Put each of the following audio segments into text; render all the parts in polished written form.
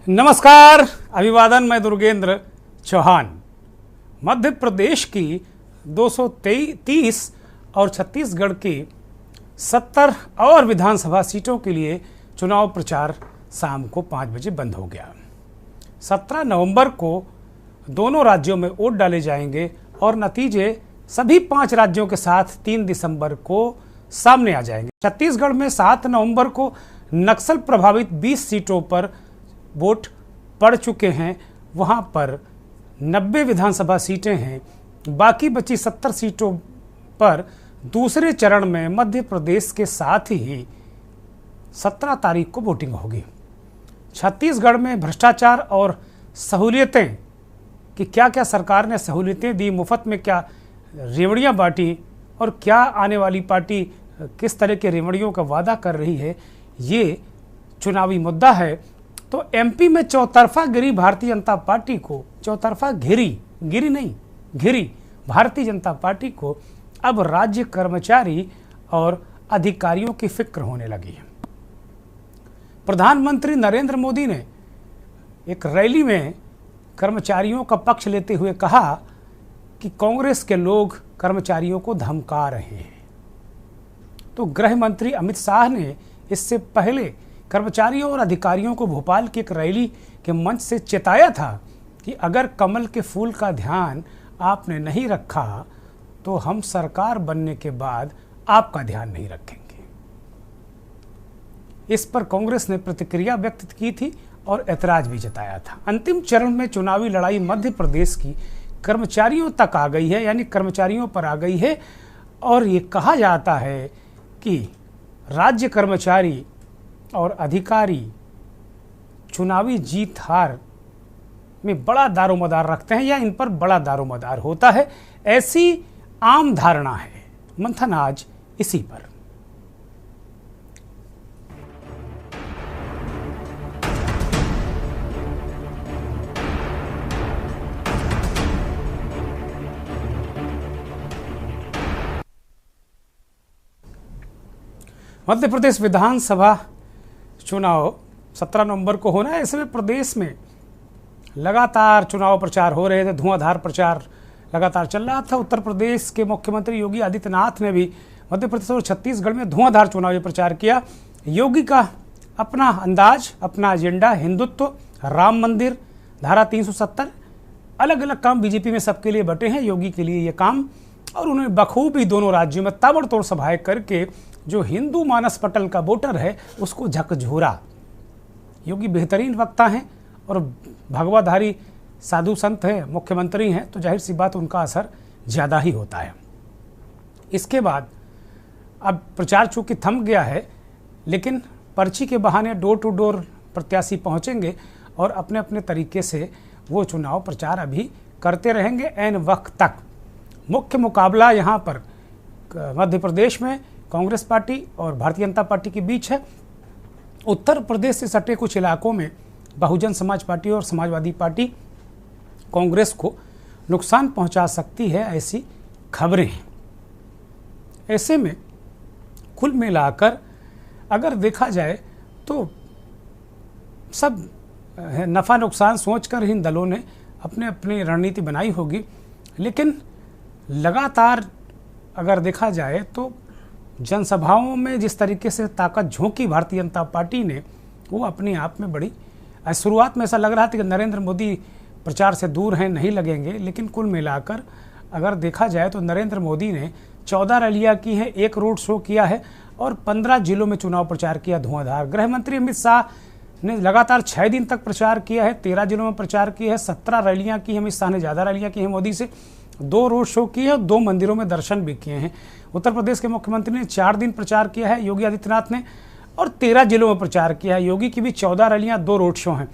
नमस्कार, अभिवादन। मैं दुर्गेंद्र चौहान। मध्य प्रदेश की 230 और छत्तीसगढ़ की 70 और विधानसभा सीटों के लिए चुनाव प्रचार शाम को 5 बजे बंद हो गया। 17 नवंबर को दोनों राज्यों में वोट डाले जाएंगे और नतीजे सभी 5 राज्यों के साथ 3 दिसंबर को सामने आ जाएंगे। छत्तीसगढ़ में 7 नवंबर को नक्सल प्रभावित 20 सीटों पर वोट पड़ चुके हैं। वहां पर 90 विधानसभा सीटें हैं। बाकी बची 70 सीटों पर दूसरे चरण में मध्य प्रदेश के साथ ही 17 तारीख को वोटिंग होगी। छत्तीसगढ़ में भ्रष्टाचार और सहूलियतें कि क्या क्या सरकार ने सहूलियतें दी, मुफ्त में क्या रेवड़ियाँ बांटी और क्या आने वाली पार्टी किस तरह के रेवड़ियों का वादा कर रही है, ये चुनावी मुद्दा है। तो एमपी में चौतरफा गिरी भारतीय जनता पार्टी को, चौतरफा घिरी भारतीय जनता पार्टी को अब राज्य कर्मचारी और अधिकारियों की फिक्र होने लगी है। प्रधानमंत्री नरेंद्र मोदी ने एक रैली में कर्मचारियों का पक्ष लेते हुए कहा कि कांग्रेस के लोग कर्मचारियों को धमका रहे हैं। तो गृह मंत्री अमित शाह ने इससे पहले कर्मचारियों और अधिकारियों को भोपाल की एक रैली के मंच से चेताया था कि अगर कमल के फूल का ध्यान आपने नहीं रखा तो हम सरकार बनने के बाद आपका ध्यान नहीं रखेंगे। इस पर कांग्रेस ने प्रतिक्रिया व्यक्त की थी और ऐतराज भी जताया था। अंतिम चरण में चुनावी लड़ाई मध्य प्रदेश की कर्मचारियों तक आ गई है, यानी कर्मचारियों पर आ गई है। और ये कहा जाता है कि राज्य कर्मचारी और अधिकारी चुनावी जीत हार में बड़ा दारोमदार रखते हैं या इन पर बड़ा दारोमदार होता है, ऐसी आम धारणा है। मंथन आज इसी पर। मध्य प्रदेश विधानसभा चुनाव 17 नवंबर को होना है। ऐसे में प्रदेश में लगातार चुनाव प्रचार हो रहे थे, धुआंधार प्रचार लगातार चल रहा था। उत्तर प्रदेश के मुख्यमंत्री योगी आदित्यनाथ ने भी मध्य प्रदेश और छत्तीसगढ़ में धुआंधार चुनावी प्रचार किया। योगी का अपना अंदाज, अपना एजेंडा, हिंदुत्व, राम मंदिर, धारा 370, अलग अलग काम बीजेपी में सबके लिए बटे हैं। योगी के लिए ये काम, और उन्होंने बखूबी दोनों राज्यों में ताबड़तोड़ सभाएं करके जो हिंदू मानस पटल का वोटर है उसको झकझोरा। योगी बेहतरीन वक्ता हैं और भगवाधारी साधु संत हैं, मुख्यमंत्री हैं, तो जाहिर सी बात उनका असर ज़्यादा ही होता है। इसके बाद अब प्रचार चूँकि थम गया है, लेकिन पर्ची के बहाने डोर टू डोर प्रत्याशी पहुँचेंगे और अपने अपने तरीके से वो चुनाव प्रचार अभी करते रहेंगे ऐन वक्त तक। मुख्य मुकाबला यहाँ पर मध्य प्रदेश में कांग्रेस पार्टी और भारतीय जनता पार्टी के बीच है। उत्तर प्रदेश से सटे कुछ इलाकों में बहुजन समाज पार्टी और समाजवादी पार्टी कांग्रेस को नुकसान पहुंचा सकती है, ऐसी खबरें हैं। ऐसे में कुल मिलाकर अगर देखा जाए तो सब नफ़ा नुकसान सोचकर इन दलों ने अपने अपनी रणनीति बनाई होगी, लेकिन लगातार अगर देखा जाए तो जनसभाओं में जिस तरीके से ताकत झोंकी भारतीय जनता पार्टी ने, वो अपने आप में बड़ी, शुरुआत में ऐसा लग रहा था कि नरेंद्र मोदी प्रचार से दूर हैं, नहीं लगेंगे, लेकिन कुल मिलाकर अगर देखा जाए तो नरेंद्र मोदी ने 14 रैलियां की हैं, 1 रोड शो किया है और 15 जिलों में चुनाव प्रचार किया धुआंधार। गृह मंत्री अमित शाह ने लगातार 6 दिन तक प्रचार किया है, 13 जिलों में प्रचार किया है, 17 रैलियाँ की। अमित शाह ने ज़्यादा रैलियाँ की हैं मोदी से, 2 रोड शो किए और 2 मंदिरों में दर्शन भी किए हैं। उत्तर प्रदेश के मुख्यमंत्री ने 4 दिन प्रचार किया है योगी आदित्यनाथ ने, और 13 जिलों में प्रचार किया है। योगी की भी 14 रैलियां, 2 रोड शो हैं।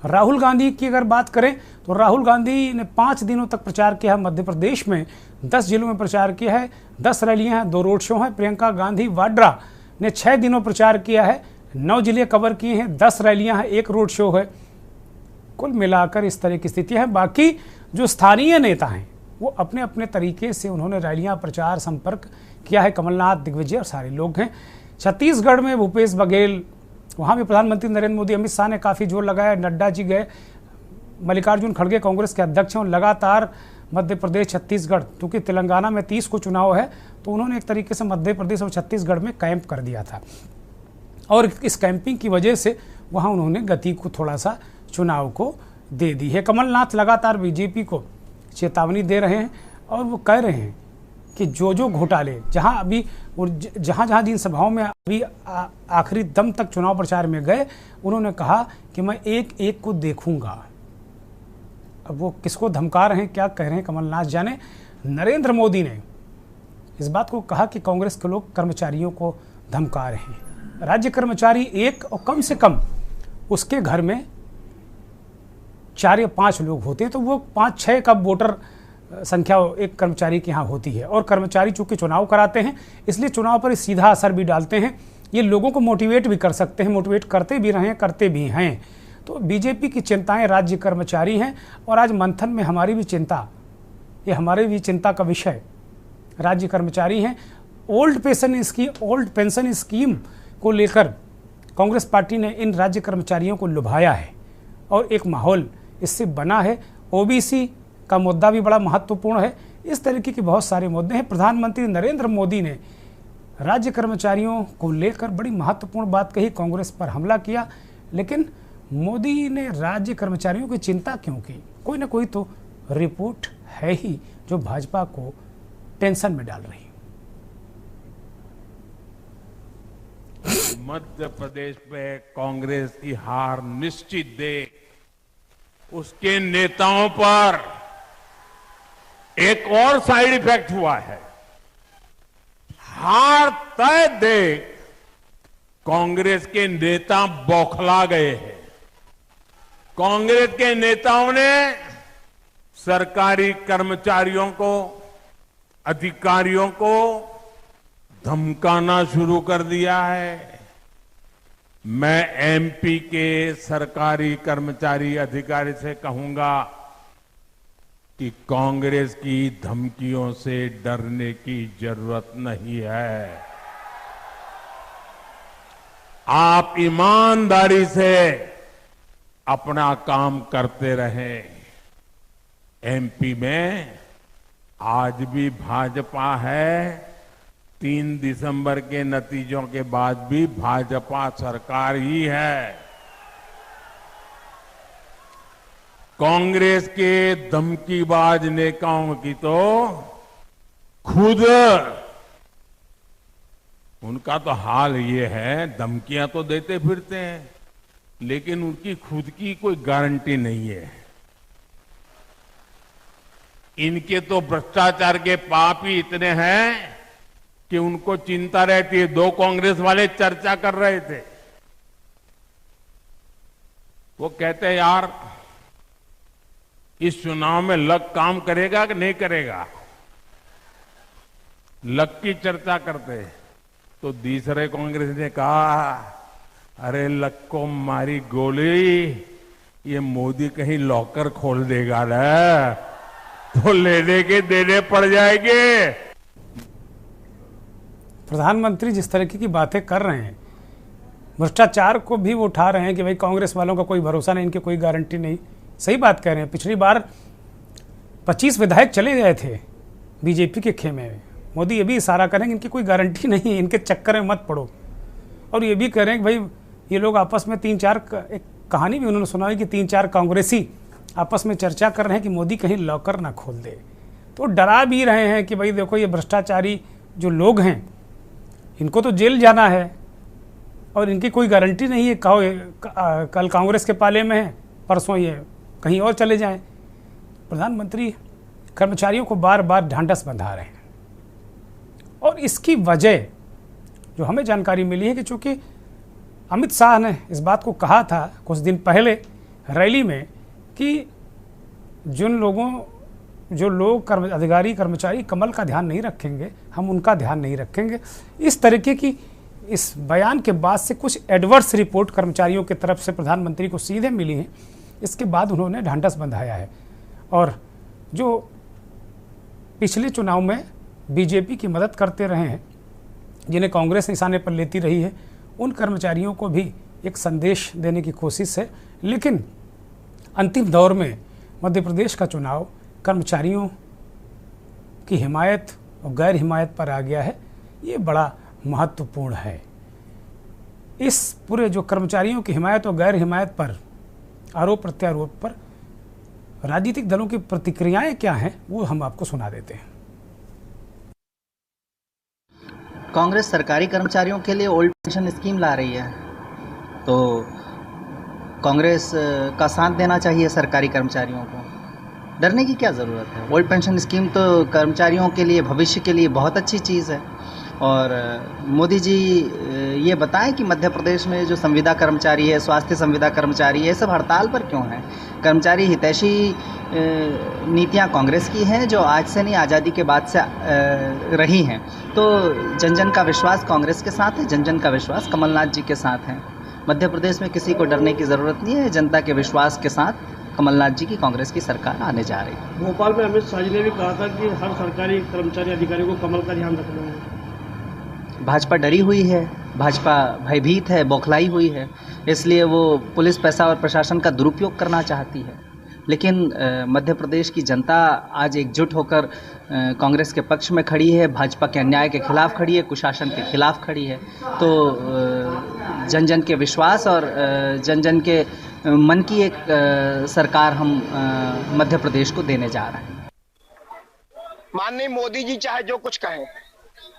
राहुल गांधी की अगर बात करें तो राहुल गांधी ने 5 दिनों तक प्रचार किया है मध्य प्रदेश में, 10 जिलों में प्रचार किया है, 10 रैलियां हैं, 2 रोड शो हैं। प्रियंका गांधी वाड्रा ने 6 दिनों प्रचार किया है, 9 जिले कवर किए हैं, 10 रैलियां हैं, 1 रोड शो है। कुल मिलाकर इस तरह की स्थिति है। बाकी जो स्थानीय नेता हैं वो अपने अपने तरीके से उन्होंने रैलियां, प्रचार, संपर्क किया है। कमलनाथ, दिग्विजय और सारे लोग हैं। छत्तीसगढ़ में भूपेश बघेल वहाँ भी प्रधानमंत्री नरेंद्र मोदी, अमित शाह ने काफ़ी जोर लगाया, नड्डा जी गए, मल्लिकार्जुन खड़गे कांग्रेस के अध्यक्ष हैं और लगातार मध्य प्रदेश, छत्तीसगढ़, क्योंकि तेलंगाना में 30 को चुनाव है तो उन्होंने एक तरीके से मध्य प्रदेश और छत्तीसगढ़ में कैंप कर दिया था और इस कैंपिंग की वजह से वहाँ उन्होंने गति को थोड़ा सा चुनाव को दे दी है। कमलनाथ लगातार बीजेपी को चेतावनी दे रहे हैं और वो कह रहे हैं कि जो घोटाले जहां अभी और जहां जिन सभाओं में अभी आखिरी दम तक चुनाव प्रचार में गए, उन्होंने कहा कि मैं एक एक को देखूंगा। अब वो किसको धमका रहे हैं, क्या कह रहे हैं, कमलनाथ जाने। नरेंद्र मोदी ने इस बात को कहा कि कांग्रेस के लोग कर्मचारियों को धमका रहे हैं। राज्य कर्मचारी एक और कम से कम उसके घर में 4 या 5 लोग होते हैं तो वो 5-6 का वोटर संख्या एक कर्मचारी के यहाँ होती है। और कर्मचारी चूंकि चुनाव कराते हैं इसलिए चुनाव पर सीधा असर भी डालते हैं, ये लोगों को मोटिवेट भी कर सकते हैं, मोटिवेट करते भी रहे हैं, करते भी हैं। तो बीजेपी की चिंताएं राज्य कर्मचारी हैं और आज मंथन में हमारी भी चिंता, ये हमारे भी चिंता का विषय राज्य कर्मचारी हैं। ओल्ड पेंशन स्कीम को लेकर कांग्रेस पार्टी ने इन राज्य कर्मचारियों को लुभाया है और एक माहौल इससे बना है। ओबीसी का मुद्दा भी बड़ा महत्वपूर्ण है। इस तरीके के बहुत सारे मुद्दे हैं। प्रधानमंत्री नरेंद्र मोदी ने राज्य कर्मचारियों को लेकर बड़ी महत्वपूर्ण बात कही, कांग्रेस पर हमला किया, लेकिन मोदी ने राज्य कर्मचारियों की चिंता क्यों की? कोई ना कोई तो रिपोर्ट है ही जो भाजपा को टेंशन में डाल रही है। मध्य प्रदेश में कांग्रेस की हार निश्चित देख उसके नेताओं पर एक और साइड इफेक्ट हुआ है। हार तय देख कांग्रेस के नेता बौखला गए हैं। कांग्रेस के नेताओं ने सरकारी कर्मचारियों को, अधिकारियों को धमकाना शुरू कर दिया है। मैं एमपी के सरकारी कर्मचारी अधिकारी से कहूंगा कि कांग्रेस की धमकियों से डरने की जरूरत नहीं है। आप ईमानदारी से अपना काम करते रहें। एमपी में आज भी भाजपा है। 3 दिसंबर के नतीजों के बाद भी भाजपा सरकार ही है। कांग्रेस के धमकीबाज नेताओं की तो खुद उनका तो हाल ये है, धमकियां तो देते फिरते हैं लेकिन उनकी खुद की कोई गारंटी नहीं है। इनके तो भ्रष्टाचार के पाप ही इतने हैं कि उनको चिंता रहती है। 2 कांग्रेस वाले चर्चा कर रहे थे, वो कहते हैं यार इस चुनाव में लक काम करेगा कि नहीं करेगा, लक की चर्चा करते। तो दूसरे कांग्रेस ने कहा अरे लक को मारी गोली, ये मोदी कहीं लॉकर खोल देगा ना तो लेने के देने पड़ जाएंगे। प्रधानमंत्री जिस तरीके की बातें कर रहे हैं, भ्रष्टाचार को भी वो उठा रहे हैं कि भाई कांग्रेस वालों का कोई भरोसा नहीं, इनकी कोई गारंटी नहीं। सही बात कह रहे हैं। पिछली बार 25 विधायक चले गए थे बीजेपी के खेमे में। मोदी ये भी इशारा करेंगे इनकी कोई गारंटी नहीं, इनके चक्कर में मत पड़ो। और ये भी कह रहे हैं कि भाई ये लोग आपस में 3-4, एक कहानी भी उन्होंने सुनाई कि 3-4 कांग्रेसी आपस में चर्चा कर रहे हैं कि मोदी कहीं लॉकर ना खोल दे। तो डरा भी रहे हैं कि भाई देखो ये भ्रष्टाचारी जो लोग हैं इनको तो जेल जाना है और इनकी कोई गारंटी नहीं है। कल कांग्रेस के पाले में है, परसों ये कहीं और चले जाएं। प्रधानमंत्री कर्मचारियों को बार बार ढांढस बंधा रहे हैं और इसकी वजह जो हमें जानकारी मिली है कि चूंकि अमित शाह ने इस बात को कहा था कुछ दिन पहले रैली में कि जो लोग अधिकारी कर्मचारी कमल का ध्यान नहीं रखेंगे, हम उनका ध्यान नहीं रखेंगे। इस तरीके की इस बयान के बाद से कुछ एडवर्स रिपोर्ट कर्मचारियों की तरफ से प्रधानमंत्री को सीधे मिली हैं। इसके बाद उन्होंने ढांढस बंधाया है और जो पिछले चुनाव में बीजेपी की मदद करते रहे हैं, जिन्हें कांग्रेस निशाने पर लेती रही है, उन कर्मचारियों को भी एक संदेश देने की कोशिश है। लेकिन अंतिम दौर में मध्य प्रदेश का चुनाव कर्मचारियों की हिमायत और गैर हिमायत पर आ गया है, ये बड़ा महत्वपूर्ण है। इस पूरे जो कर्मचारियों की हिमायत और गैर हिमायत पर आरोप प्रत्यारोप पर राजनीतिक दलों की प्रतिक्रियाएं क्या हैं, वो हम आपको सुना देते हैं। कांग्रेस सरकारी कर्मचारियों के लिए ओल्ड पेंशन स्कीम ला रही है, तो कांग्रेस का साथ देना चाहिए सरकारी कर्मचारियों को। डरने की क्या ज़रूरत है? ओल्ड पेंशन स्कीम तो कर्मचारियों के लिए, भविष्य के लिए बहुत अच्छी चीज़ है। और मोदी जी ये बताएं कि मध्य प्रदेश में जो संविदा कर्मचारी है, स्वास्थ्य संविदा कर्मचारी है, सब हड़ताल पर क्यों हैं? कर्मचारी हितैषी नीतियां कांग्रेस की हैं, जो आज से नहीं, आज़ादी के बाद से रही हैं। तो जन जन का विश्वास कांग्रेस के साथ है, जन जन का विश्वास कमलनाथ जी के साथ है। मध्य प्रदेश में किसी को डरने की ज़रूरत नहीं है। जनता के विश्वास के साथ कमलनाथ जी की कांग्रेस की सरकार आने जा रही है। भोपाल में अमित शाह जी ने भी कहा था कि हर सरकारी कर्मचारी अधिकारी को कमल का ध्यान रखना है। भाजपा डरी हुई है, भाजपा भयभीत है, बौखलाई हुई है, इसलिए वो पुलिस, पैसा और प्रशासन का दुरुपयोग करना चाहती है। लेकिन मध्य प्रदेश की जनता आज एकजुट होकर कांग्रेस के पक्ष में खड़ी है, भाजपा के अन्याय के खिलाफ खड़ी है, कुशासन के खिलाफ खड़ी है। तो जन जन के विश्वास और जन जन के मन की एक सरकार हम मध्य प्रदेश को देने जा रहे हैं। माननीय मोदी जी चाहे जो कुछ कहें,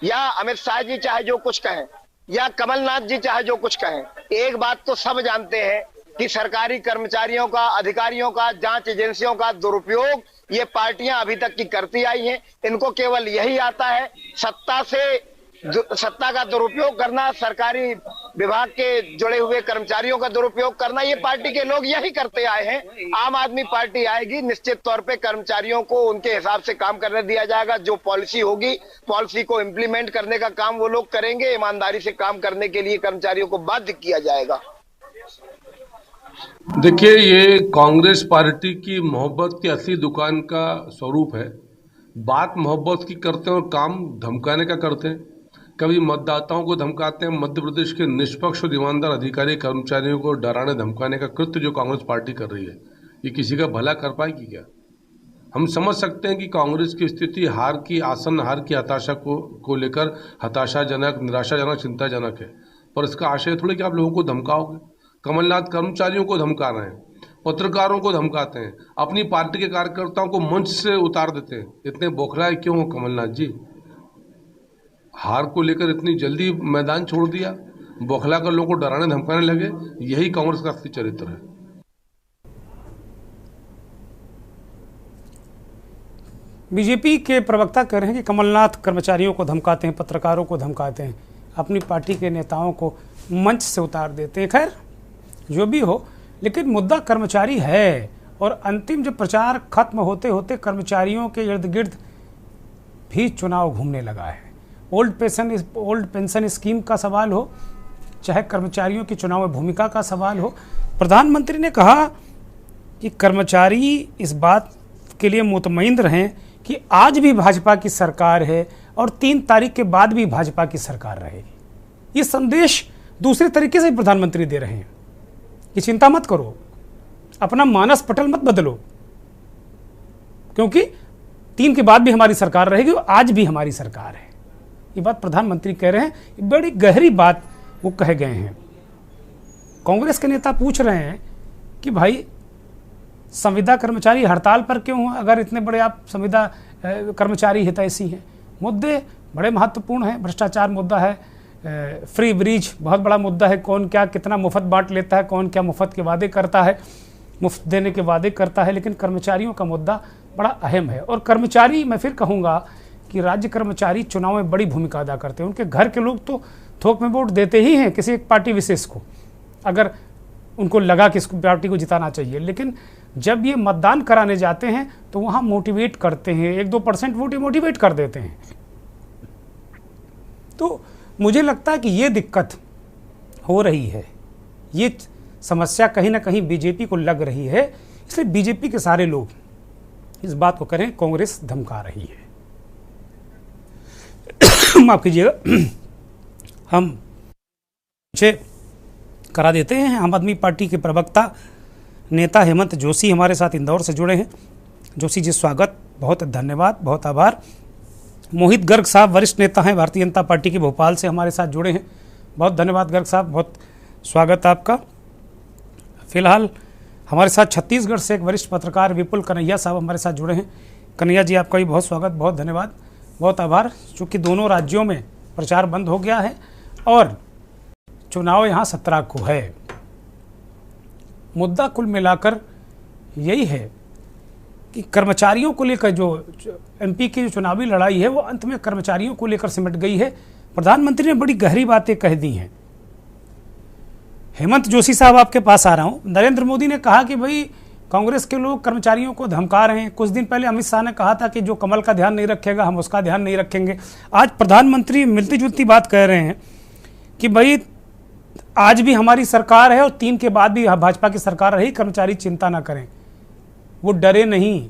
या अमित शाह जी चाहे जो कुछ कहें, या कमलनाथ जी चाहे जो कुछ कहें, एक बात तो सब जानते हैं कि सरकारी कर्मचारियों का, अधिकारियों का, जांच एजेंसियों का दुरुपयोग ये पार्टियां अभी तक की करती आई हैं। इनको केवल यही आता है, सत्ता का दुरुपयोग करना, सरकारी विभाग के जुड़े हुए कर्मचारियों का दुरुपयोग करना। ये पार्टी के लोग यही करते आए हैं। आम आदमी पार्टी आएगी, निश्चित तौर पे कर्मचारियों को उनके हिसाब से काम करने दिया जाएगा। जो पॉलिसी होगी, पॉलिसी को इम्प्लीमेंट करने का काम वो लोग करेंगे। ईमानदारी से काम करने के लिए कर्मचारियों को बाध्य किया जाएगा। देखिए, ये कांग्रेस पार्टी की मोहब्बत की असली दुकान का स्वरूप है। बात मोहब्बत की करते हैं और काम धमकाने का करते हैं। कभी मतदाताओं को धमकाते हैं। मध्य प्रदेश के निष्पक्ष और ईमानदार अधिकारी कर्मचारियों को डराने धमकाने का कृत्य जो कांग्रेस पार्टी कर रही है, ये किसी का भला कर पाएगी क्या? हम समझ सकते हैं कि कांग्रेस की स्थिति आसन्न हार की हताशा को लेकर हताशाजनक, निराशाजनक, चिंताजनक है। पर इसका आशय थोड़ी कि आप लोगों को धमकाओगे। कमलनाथ कर्मचारियों को धमका रहे हैं, पत्रकारों को धमकाते हैं, अपनी पार्टी के कार्यकर्ताओं को मंच से उतार देते हैं। इतने बौखलाए क्यों हो कमलनाथ जी? हार को लेकर इतनी जल्दी मैदान छोड़ दिया, बौखला कर लोगों को डराने धमकाने लगे। यही कांग्रेस का असली चरित्र है। बीजेपी के प्रवक्ता कह रहे हैं कि कमलनाथ कर्मचारियों को धमकाते हैं, पत्रकारों को धमकाते हैं, अपनी पार्टी के नेताओं को मंच से उतार देते हैं। खैर जो भी हो, लेकिन मुद्दा कर्मचारी है। और अंतिम जब प्रचार खत्म होते होते कर्मचारियों के इर्द गिर्द भी चुनाव घूमने लगा है। ओल्ड पेंशन स्कीम का सवाल हो, चाहे कर्मचारियों की चुनाव में भूमिका का सवाल हो, प्रधानमंत्री ने कहा कि कर्मचारी इस बात के लिए मुतमईन रहें कि आज भी भाजपा की सरकार है और 3 तारीख के बाद भी भाजपा की सरकार रहेगी। ये संदेश दूसरे तरीके से प्रधानमंत्री दे रहे हैं कि चिंता मत करो, अपना मानस पटल मत बदलो, क्योंकि 3 के बाद भी हमारी सरकार रहेगी और आज भी हमारी सरकार है। ये बात प्रधानमंत्री कह रहे हैं। बड़ी गहरी बात वो कह गए हैं। कांग्रेस के नेता पूछ रहे हैं कि भाई संविदा कर्मचारी हड़ताल पर क्यों हो, अगर इतने बड़े आप संविदा कर्मचारी हितैषी हैं? मुद्दे बड़े महत्वपूर्ण हैं। भ्रष्टाचार मुद्दा है, फ्री ब्रिज बहुत बड़ा मुद्दा है, कौन क्या कितना मुफ्त बांट लेता है, कौन क्या मुफ्त के वादे करता है, मुफ्त देने के वादे करता है। लेकिन कर्मचारियों का मुद्दा बड़ा अहम है। और कर्मचारी, मैं फिर कहूँगा कि राज्य कर्मचारी चुनाव में बड़ी भूमिका अदा करते हैं। उनके घर के लोग तो थोक में वोट देते ही हैं किसी एक पार्टी विशेष को, अगर उनको लगा कि इस पार्टी को जिताना चाहिए। लेकिन जब ये मतदान कराने जाते हैं तो वहाँ मोटिवेट करते हैं, 1-2% वोट मोटिवेट कर देते हैं। तो मुझे लगता है कि ये दिक्कत हो रही है, ये समस्या कहीं ना कहीं बीजेपी को लग रही है। इसलिए बीजेपी के सारे लोग इस बात को करें, कांग्रेस धमका रही है। माफ कीजिएगा, हम करा देते हैं। आम आदमी पार्टी के प्रवक्ता नेता हेमंत जोशी हमारे साथ इंदौर से जुड़े हैं। जोशी जी स्वागत, बहुत धन्यवाद, बहुत आभार। मोहित गर्ग साहब वरिष्ठ नेता हैं भारतीय जनता पार्टी के, भोपाल से हमारे साथ जुड़े हैं। बहुत धन्यवाद गर्ग साहब, बहुत स्वागत आपका। फिलहाल हमारे साथ छत्तीसगढ़ से एक वरिष्ठ पत्रकार विपुल कन्हैया साहब हमारे साथ जुड़े हैं। कन्हैया जी आपका भी बहुत स्वागत, बहुत धन्यवाद, बहुत आभार। चूँकि दोनों राज्यों में प्रचार बंद हो गया है और चुनाव यहाँ 17 को है। मुद्दा कुल मिलाकर यही है कि कर्मचारियों को लेकर जो एमपी की जो चुनावी लड़ाई है वो अंत में कर्मचारियों को लेकर सिमट गई है। प्रधानमंत्री ने बड़ी गहरी बातें कह दी हैं। हेमंत जोशी साहब आपके पास आ रहा हूं। नरेंद्र मोदी ने कहा कि भाई कांग्रेस के लोग कर्मचारियों को धमका रहे हैं। कुछ दिन पहले अमित शाह ने कहा था कि जो कमल का ध्यान नहीं रखेगा हम उसका ध्यान नहीं रखेंगे। आज प्रधानमंत्री मिलती जुलती बात कह रहे हैं कि भाई आज भी हमारी सरकार है और 3 के बाद भी भाजपा की सरकार रही, कर्मचारी चिंता ना करें, वो डरे नहीं।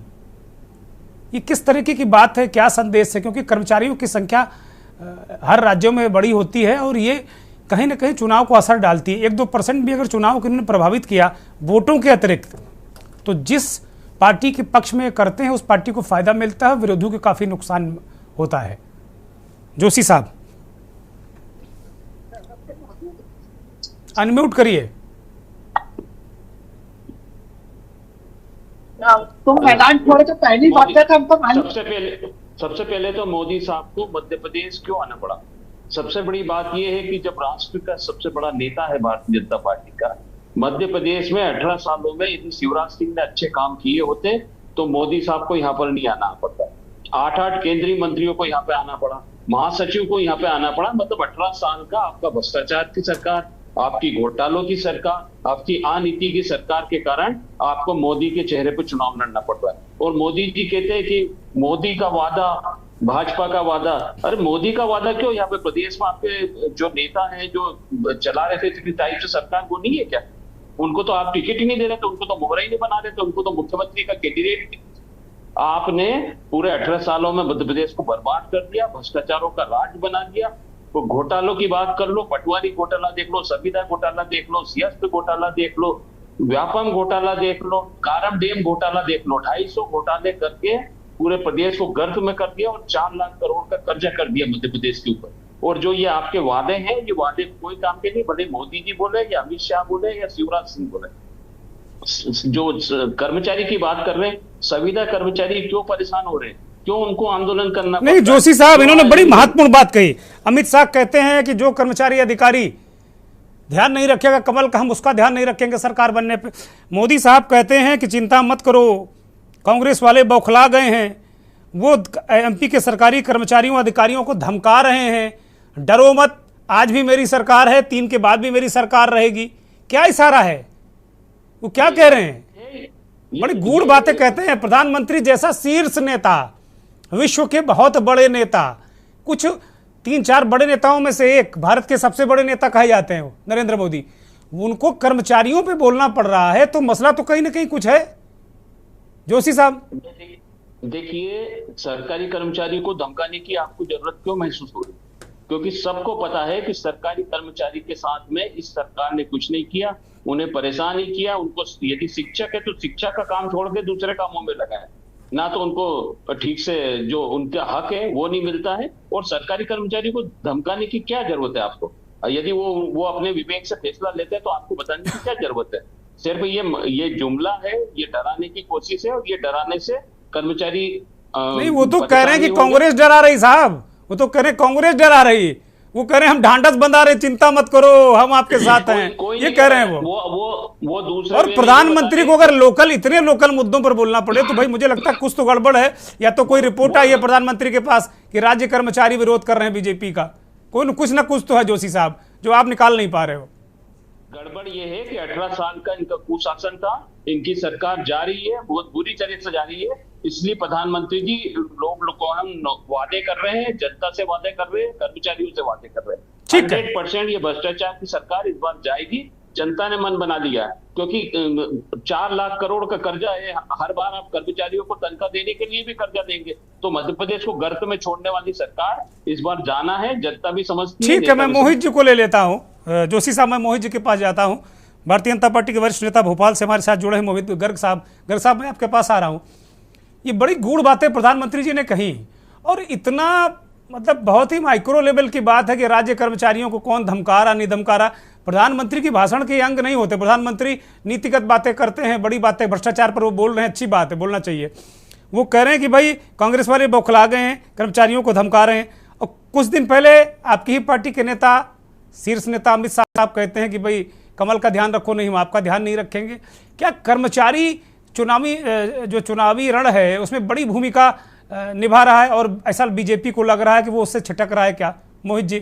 ये किस तरीके की बात है, क्या संदेश है? क्योंकि कर्मचारियों की संख्या हर राज्यों में बड़ी होती है और ये कहीं ना कहीं चुनाव को असर डालती है। 1-2% भी अगर चुनाव को इन्होंने प्रभावित किया वोटों के अतिरिक्त, तो जिस पार्टी के पक्ष में करते हैं उस पार्टी को फायदा मिलता है, विरोधियों को काफी नुकसान होता है। जोशी साहब अनम्यूट करिए। तो मैदान छोड़े तो पहली बात है हम तो सबसे पहले तो मोदी साहब को मध्य प्रदेश क्यों आना पड़ा? सबसे बड़ी बात यह है कि जब राष्ट्र का सबसे बड़ा नेता है भारतीय जनता पार्टी का, मध्य प्रदेश में 18 सालों में यदि शिवराज सिंह ने अच्छे काम किए होते तो मोदी साहब को यहाँ पर नहीं आना पड़ता। 8 केंद्रीय मंत्रियों को यहाँ पे आना पड़ा, महासचिव को यहाँ पे आना पड़ा। मतलब 18 साल का आपका भ्रष्टाचार की सरकार, आपकी घोटालों की सरकार, आपकी अनीति की सरकार के कारण आपको मोदी के चेहरे पर चुनाव लड़ना पड़ रहा है। और मोदी जी कहते हैं कि मोदी का वादा, भाजपा का वादा। अरे मोदी का वादा क्यों? यहाँ पे प्रदेश में आपके जो नेता हैं जो चला रहे थे इतनी टाइप से सरकार, वो नहीं है क्या? उनको तो आप टिकट ही नहीं दे रहे थे, उनको तो मोहरा ही नहीं बना रहे थे, उनको तो मुख्यमंत्री का कैंडिडेट आपने पूरे 18 सालों में मध्य प्रदेश को बर्बाद कर दिया, भ्रष्टाचारों का राज बना दिया। तो घोटालों की बात कर लो, पटवारी घोटाला देख लो, संविदा घोटाला देख लो, सियासत घोटाला देख लो, व्यापम घोटाला देख लो, कारम डेम घोटाला देख लो। 250 घोटाले करके पूरे प्रदेश को गर्त में कर दिया और 4 लाख करोड़ का कर्जा कर दिया मध्य प्रदेश के ऊपर। और जो ये आपके वादे हैं, ये वादे कोई काम के नहीं, भले मोदी जी बोले या अमित शाह बोले या शिवराज सिंह बोले। जो कर्मचारी की बात कर रहे हैं, संविदा कर्मचारी क्यों परेशान हो रहे हैं? क्यों उनको आंदोलन करना? नहीं जोशी साहब, इन्होंने बड़ी महत्वपूर्ण बात कही। अमित शाह कहते हैं कि जो कर्मचारी अधिकारी ध्यान नहीं रखेगा कमल का, हम उसका ध्यान नहीं रखेंगे सरकार बनने पे। मोदी साहब कहते हैं कि चिंता मत करो, कांग्रेस वाले बौखला गए हैं, वो एमपी के सरकारी कर्मचारियों अधिकारियों को धमका रहे हैं, डरो मत, आज भी मेरी सरकार है, 3 के बाद भी मेरी सरकार रहेगी। क्या इशारा है? वो क्या कह रहे हैं? बड़ी गूढ़ बातें कहते हैं। प्रधानमंत्री जैसा शीर्ष नेता, विश्व के बहुत बड़े नेता, कुछ 3-4 बड़े नेताओं में से एक, भारत के सबसे बड़े नेता कहे जाते हैं वो नरेंद्र मोदी, उनको कर्मचारियों पे बोलना पड़ रहा है, तो मसला तो कहीं ना कहीं कुछ है। जोशी साहब देखिए, सरकारी कर्मचारी को धमकाने की आपको जरूरत क्यों महसूस हो रही? क्योंकि सबको पता है कि सरकारी कर्मचारी के साथ में इस सरकार ने कुछ नहीं किया, उन्हें परेशान नहीं किया। उनको यदि शिक्षक है तो शिक्षा का काम छोड़ के दूसरे कामों में लगा है, ना तो उनको ठीक से जो उनका हक है वो नहीं मिलता है। और सरकारी कर्मचारी को धमकाने की क्या जरूरत है आपको? यदि वो अपने विवेक से फैसला लेते हैं तो आपको बताने की क्या जरूरत है? सिर्फ ये जुमला है, ये डराने की कोशिश है, और ये डराने से कर्मचारी नहीं, वो तो कह रहे हैं कि कांग्रेस डरा रही साहब, वो तो कह रहे हैं कांग्रेस डरा रही, वो कह रहे हैं हम ढांढस बंधा रहे, चिंता मत करो, हम आपके साथ हैं, ये कह रहे हैं वो दूसरे। और प्रधानमंत्री को अगर इतने लोकल मुद्दों पर बोलना पड़े तो भाई मुझे लगता है कुछ तो गड़बड़ है। या तो कोई रिपोर्ट आई है प्रधानमंत्री के पास कि राज्य कर्मचारी विरोध कर रहे हैं बीजेपी का, कुछ ना कुछ तो है जोशी साहब जो आप निकाल नहीं पा रहे हो। गड़बड़ ये है कि 18 साल का इनका कुशासन था, इनकी सरकार जा रही है, बहुत बुरी तरह से जा रही है। इसलिए प्रधानमंत्री जी लोगों को हम वादे कर रहे हैं, जनता से वादे कर रहे हैं, कर्मचारियों से वादे कर रहे हैं। 100% ये भ्रष्टाचार की सरकार इस बार जाएगी। जनता ने मन बना लिया है, क्योंकि 4 लाख करोड़ का कर्जा है। हर बार आप कर्मचारियों को तनख्वाह देने के लिए भी कर्जा देंगे, तो मध्य प्रदेश को गर्त में छोड़ने वाली सरकार इस बार जाना है। जनता भी समझती है। ठीक है, मैं मोहित जी को ले लेता हूँ। जोशी साहब, मैं मोहित जी के पास जाता हूँ। भारतीय जनता पार्टी के वरिष्ठ नेता भोपाल से हमारे साथ जुड़े हैं मोहित गर्ग साहब। गर्ग साहब, मैं आपके पास आ रहा हूँ। ये बड़ी गूढ़ बातें प्रधानमंत्री जी ने कही, और इतना मतलब बहुत ही माइक्रो लेवल की बात है कि राज्य कर्मचारियों को कौन धमका रहा नहीं धमका रहा। प्रधानमंत्री की भाषण के अंग नहीं होते। प्रधानमंत्री नीतिगत बातें करते हैं, बड़ी बातें, भ्रष्टाचार पर वो बोल रहे हैं, अच्छी बात है, बोलना चाहिए। वो कह रहे हैं कि भाई कांग्रेस वाले बौखला गए हैं, कर्मचारियों को धमका रहे हैं। और कुछ दिन पहले आपकी ही पार्टी के नेता, शीर्ष नेता अमित शाह साहब कहते हैं कि भाई कमल का ध्यान रखो, नहीं हम आपका ध्यान नहीं रखेंगे। क्या कर्मचारी चुनावी रण है उसमें बड़ी भूमिका निभा रहा है, और ऐसा बीजेपी को लग रहा है कि वो उससे छिटक रहा है क्या? मोहित जी।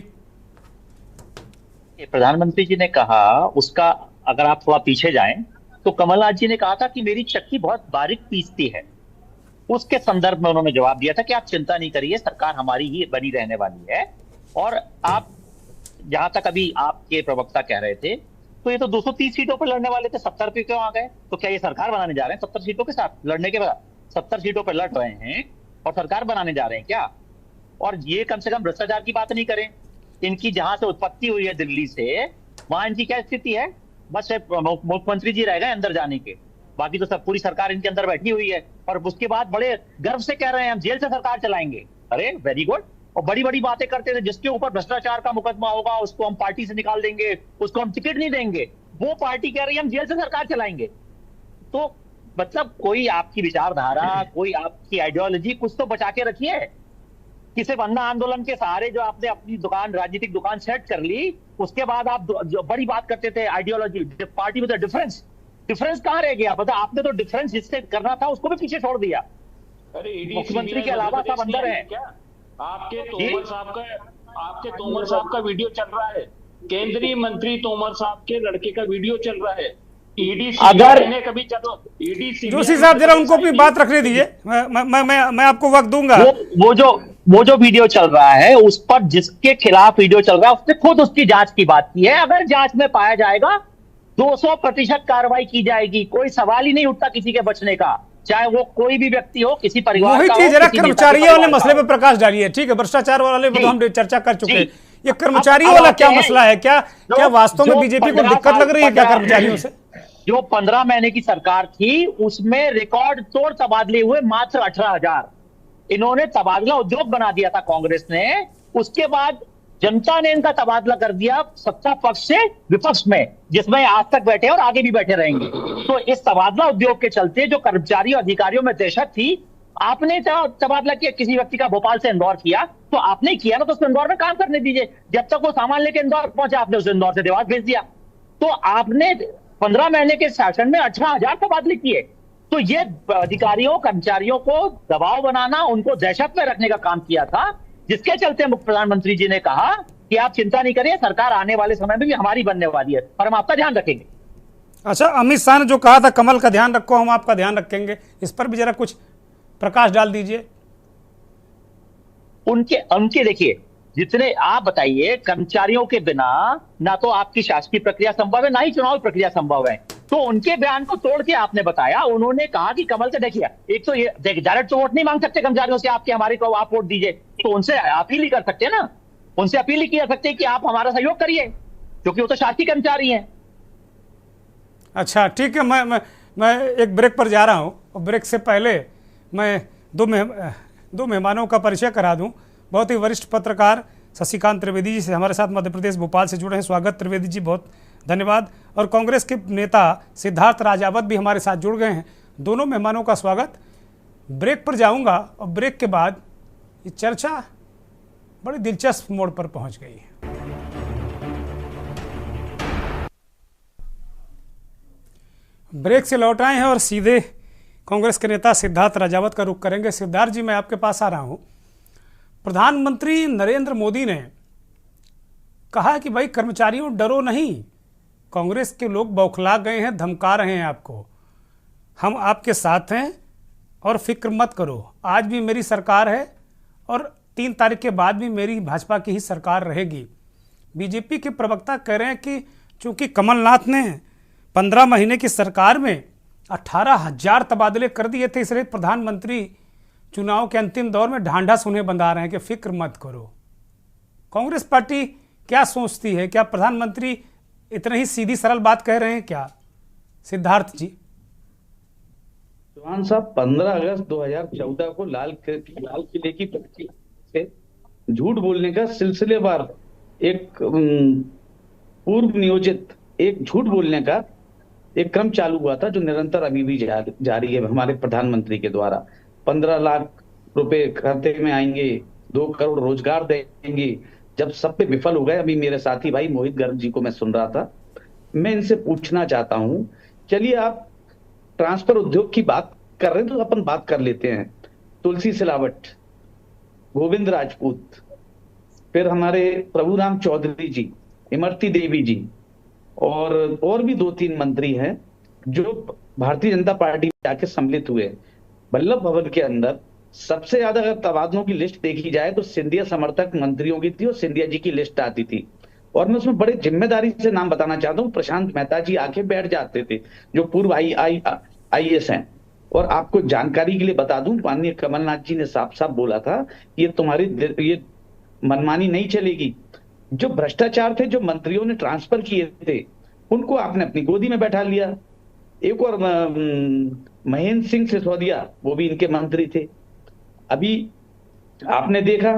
प्रधानमंत्री जी ने कहा, उसका अगर आप थोड़ा पीछे जाएं तो कमलनाथ जी ने कहा था कि मेरी चक्की बहुत बारीक पीसती है। उसके संदर्भ में उन्होंने जवाब दिया था कि आप चिंता नहीं करिए, सरकार हमारी ही बनी रहने वाली है। और आप जहां तक अभी आपके प्रवक्ता कह रहे थे, तो ये तो 230 सीटों पर लड़ने वाले थे, 70 पे क्यों आ गए? तो क्या ये सरकार बनाने जा रहे हैं 70 सीटों के साथ लड़ने के बाद? 70 सीटों पर लड़ रहे हैं और सरकार बनाने जा रहे हैं क्या? और ये कम से कम भ्रष्टाचार की बात नहीं करें। इनकी जहां से उत्पत्ति हुई है दिल्ली से, वहां इनकी क्या स्थिति है? बस मुख्यमंत्री जी रह गए अंदर जाने के, बाकी तो सब पूरी सरकार इनके अंदर बैठी हुई है। और उसके बाद बड़े गर्व से कह रहे हैं हम जेल से सरकार चलाएंगे। अरे वेरी गुड। और बड़ी बड़ी बातें करते थे, जिसके ऊपर भ्रष्टाचार का मुकदमा होगा उसको हम पार्टी से निकाल देंगे, उसको हम टिकट नहीं देंगे। वो पार्टी कह रही है हम जेल से सरकार चलाएंगे। तो मतलब कोई आपकी विचारधारा, कोई आपकी आइडियोलॉजी कुछ तो बचा के रखिए। कि सिर्फ अन्ना आंदोलन के सहारे जो आपने अपनी दुकान, राजनीतिक दुकान सेट कर ली, उसके बाद आप जो बड़ी बात करते थे आइडियोलॉजी, पार्टी विद डिफरेंस कहां रह गया? पता आपने तो डिफरेंस जिससे करना था उसको भी पीछे छोड़ दिया। मुख्यमंत्री के अलावा सब अंदर है। आपके तोमर साहब का वीडियो चल रहा है, केंद्रीय मंत्री तोमर साहब के लड़के का वीडियो चल रहा है। ईडी ने कभी चलो, ईडी जोशी साहब जरा उनको अपनी बात रखने दीजिए, मैं आपको वक्त दूंगा। वो जो वीडियो चल रहा है, उस पर जिसके खिलाफ वीडियो चल रहा है उसने खुद उसकी जांच की बात की है। अगर जांच में पाया जाएगा 200% कार्रवाई की जाएगी। कोई सवाल ही नहीं उठता किसी के बचने का, चाहे वो कोई भी व्यक्ति हो, किसी परिवार का हो। जरा कर्मचारियों वाले मसले पे प्रकाश डालिए। ठीक है, भ्रष्टाचार वाले पे तो हम चर्चा कर चुके हैं। ये कर्मचारियों वाला क्या मसला है? क्या वास्तव में बीजेपी को दिक्कत लग रही है क्या कर्मचारियों से? जो 15 महीने की सरकार थी उसमें रिकॉर्ड तोड़ तबादले हुए मात्र 18,000। इन्होंने तबादला उद्योग बना दिया था कांग्रेस ने। उसके बाद जनता ने इनका तबादला कर दिया सत्ता पक्ष से विपक्ष में, जिसमें आज तक बैठे और आगे भी बैठे रहेंगे। तो इस तबादला उद्योग के चलते जो कर्मचारी और अधिकारियों में दहशत थी, आपने तबादला किया, किसी व्यक्ति का भोपाल से इंदौर किया, तो आपने किया ना, तो उसको इंदौर में काम करने दीजिए। जब तक वो सामान लेके इंदौर पहुंचा, आपने उसे इंदौर से देवास भेज दिया। तो आपने 15 महीने के शासन में 18,000 तबादले किए। तो ये अधिकारियों कर्मचारियोयों को दबाव बनाना, उनको दहशत में रखने का काम किया था, जिसके चलते प्रधानमंत्री जी ने कहा कि आप चिंता नहीं करिए, सरकार आने वाले समय में भी हमारी बनने वाली है और हम आपका ध्यान रखेंगे। अच्छा, अमित शाह ने जो कहा था कमल का ध्यान रखो, हम आपका ध्यान रखेंगे, इस पर भी जरा कुछ प्रकाश डाल दीजिए। उनके देखिए, जितने आप बताइए, कर्मचारियों के बिना ना तो आपकी शासकीय प्रक्रिया संभव है, ना ही चुनाव प्रक्रिया संभव है। तो उनके बयान को तोड़ के आपने बताया, उन्होंने कहा कि कमल का देखिए, एक तो ये डायरेक्ट तो वोट नहीं मांग सकते कर्मचारियों से आपके, हमारे को आप वोट दीजिए, तो उनसे अपील ही कर सकते हैं ना, उनसे अपील ही किया सकते हैं कि आप हमारा सहयोग करिए, क्योंकि वो तो शासकीय कर्मचारी हैं। अच्छा ठीक है, मैं एक ब्रेक पर जा रहा हूं, और ब्रेक से पहले मैं दो मेहमानों का परिचय करा दूं। बहुत ही वरिष्ठ पत्रकार शशिकांत त्रिवेदी जी से हमारे साथ मध्य प्रदेश भोपाल से जुड़े हैं। स्वागत त्रिवेदी जी, बहुत धन्यवाद। और कांग्रेस के नेता सिद्धार्थ राजावत भी हमारे साथ जुड़ गए हैं। दोनों मेहमानों का स्वागत। ब्रेक पर जाऊंगा और ब्रेक के बाद ये चर्चा बड़ी दिलचस्प मोड़ पर पहुंच गई है। ब्रेक से लौट आए हैं और सीधे कांग्रेस के नेता सिद्धार्थ राजावत का रुख करेंगे। सिद्धार्थ जी, मैं आपके पास आ रहा हूं। प्रधानमंत्री नरेंद्र मोदी ने कहा कि भाई कर्मचारियों डरो नहीं, कांग्रेस के लोग बौखला गए हैं, धमका रहे हैं आपको, हम आपके साथ हैं और फिक्र मत करो। आज भी मेरी सरकार है और 3 तारीख के बाद भी मेरी भाजपा की ही सरकार रहेगी। बीजेपी के प्रवक्ता कह रहे हैं कि चूंकि कमलनाथ ने 15 महीने की सरकार में 18,000 तबादले कर दिए थे, इसलिए प्रधानमंत्री चुनाव के अंतिम दौर में ढांढस उन्हें बंधा रहे हैं कि फिक्र मत करो। कांग्रेस पार्टी क्या सोचती है? क्या प्रधानमंत्री इतनी ही सीधी सरल बात कह रहे हैं क्या? सिद्धार्थ जी। चौहान साहब, 15 अगस्त 2014 को लाल किले की तख्ती से झूठ बोलने का सिलसिलेवार एक पूर्व नियोजित एक झूठ बोलने का एक क्रम चालू हुआ था, जो निरंतर अभी भी जारी है हमारे प्रधानमंत्री के द्वारा। 15 लाख रुपए खाते में आएंगे, 2 करोड़ रोजगार देंगे, जब सब पे विफल हो गए। अभी मेरे साथी भाई मोहित गर्ग जी को मैं सुन रहा था, मैं इनसे पूछना चाहता हूं, चलिए आप ट्रांसफर उद्योग की बात कर रहे हैं तो अपन बात कर लेते हैं। तुलसी सिलावट, गोविंद राजपूत, फिर हमारे प्रभुराम चौधरी जी, इमरती देवी जी, और भी 2-3 मंत्री हैं जो भारतीय जनता पार्टी में आके सम्मिलित हुए। वल्लभ भवन के अंदर सबसे ज्यादा अगर तबादलों की लिस्ट देखी जाए तो सिंधिया समर्थक मंत्रियों की थी और सिंधिया जी की लिस्ट आती थी। और मैं उसमें बड़े जिम्मेदारी से नाम बताना चाहता हूँ, प्रशांत मेहता जी आके बैठ जाते थे, जो पूर्व IAS हैं। और आपको जानकारी के लिए बता दूं, माननीय कमलनाथ जी ने साफ साफ बोला था, ये तुम्हारी ये मनमानी नहीं चलेगी। जो भ्रष्टाचार थे, जो मंत्रियों ने ट्रांसफर किए थे, उनको आपने अपनी गोदी में बैठा लिया। एक और महेंद्र सिंह सिसोदिया, वो भी इनके मंत्री थे। अभी आपने देखा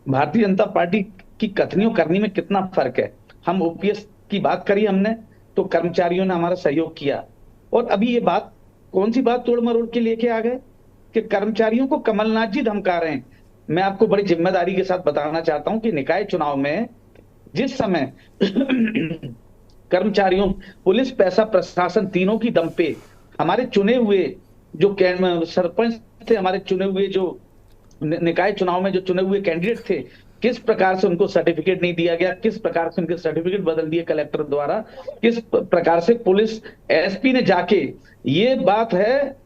भारतीय जनता पार्टी की कथनियों करनी में कितना फर्क है। हम OPS की बात करी हमने, तो कर्मचारियों ने हमारा सहयोग किया। और अभी ये बात, कौन सी बात तोड़ मरोड़ के लेके आ गए कि कर्मचारियों को कमलनाथ जी धमका रहे हैं। मैं आपको बड़ी जिम्मेदारी के साथ बताना चाहता हूं कि निकाय चुनाव में जिस समय कर्मचारियों, पुलिस, पैसा, प्रशासन तीनों की दम पे हमारे चुने हुए जो सरपंच थे, हमारे चुने हुए जो निकाय चुनाव में जो चुने हुए कैंडिडेट थे, किस प्रकार से उनको सर्टिफिकेट नहीं दिया गया, किस प्रकार से उनके सर्टिफिकेट बदल दिए कलेक्टर द्वारा, किस प्रकार से पुलिस SP ने जाके, ये बात है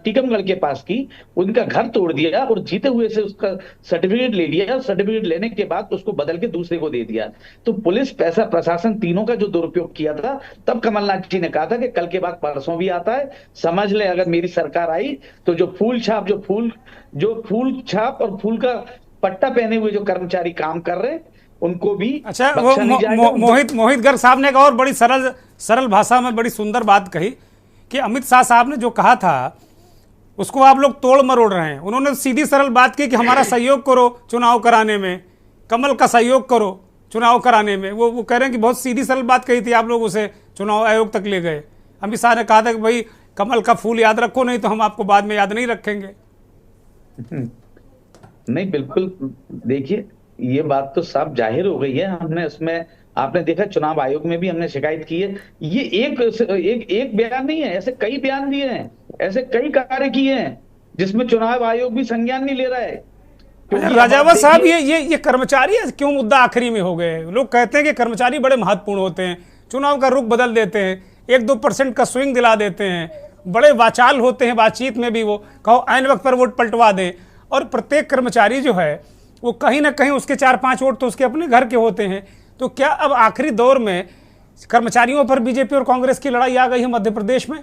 टीकमगढ़ के पास की, उनका घर तोड़ दिया और जीते हुए से उसका सर्टिफिकेट ले लिया। सर्टिफिकेट लेने के बाद उसको बदल के दूसरे को दे दिया। तो पुलिस, पैसा, प्रशासन तीनों का जो दुरुपयोग किया था, तब कमलनाथ जी ने कहा था कि कल के बाद परसों भी आता है, समझ ले अगर मेरी सरकार आई तो जो फूल छाप और फूल का पट्टा पहने हुए जो कर्मचारी काम कर रहे हैं उनको भी अच्छा, वो मोहित गर्ग साहब ने एक और बड़ी सरल भाषा में बड़ी सुंदर बात कही कि अमित शाह साहब ने जो कहा था उसको आप लोग तोड़ मरोड़ रहे हैं। उन्होंने सीधी सरल बात की कि हमारा सहयोग करो चुनाव कराने में, कमल का सहयोग करो चुनाव कराने में। वो कह रहे हैं कि बहुत सीधी सरल बात कही थी, आप लोग उसे चुनाव आयोग तक ले गए। अमित शाह ने कहा था कि भाई कमल का फूल याद रखो, नहीं तो हम आपको बाद में याद नहीं रखेंगे। नहीं, बिल्कुल, देखिए ये बात तो साफ जाहिर हो गई है। हमने उसमें, आपने देखा चुनाव आयोग में भी हमने शिकायत की है। ये एक बयान नहीं है, ऐसे कई बयान दिए हैं, ऐसे कई कार्य किए हैं जिसमें चुनाव आयोग भी संज्ञान नहीं ले रहा है। राजावत साहब, ये कर्मचारी क्यों मुद्दा आखिरी में हो गए? लोग कहते हैं कि कर्मचारी बड़े महत्वपूर्ण होते हैं, चुनाव का रुख बदल देते हैं, 1-2% का स्विंग दिला देते हैं, बड़े वाचाल होते हैं बातचीत में भी, वो कहो ऐन वक्त पर वोट पलटवा दें। और प्रत्येक कर्मचारी जो है वो कहीं ना कहीं उसके 4-5 वोट तो उसके अपने घर के होते हैं। तो क्या अब आखिरी दौर में कर्मचारियों पर बीजेपी और कांग्रेस की लड़ाई आ गई है मध्य प्रदेश में?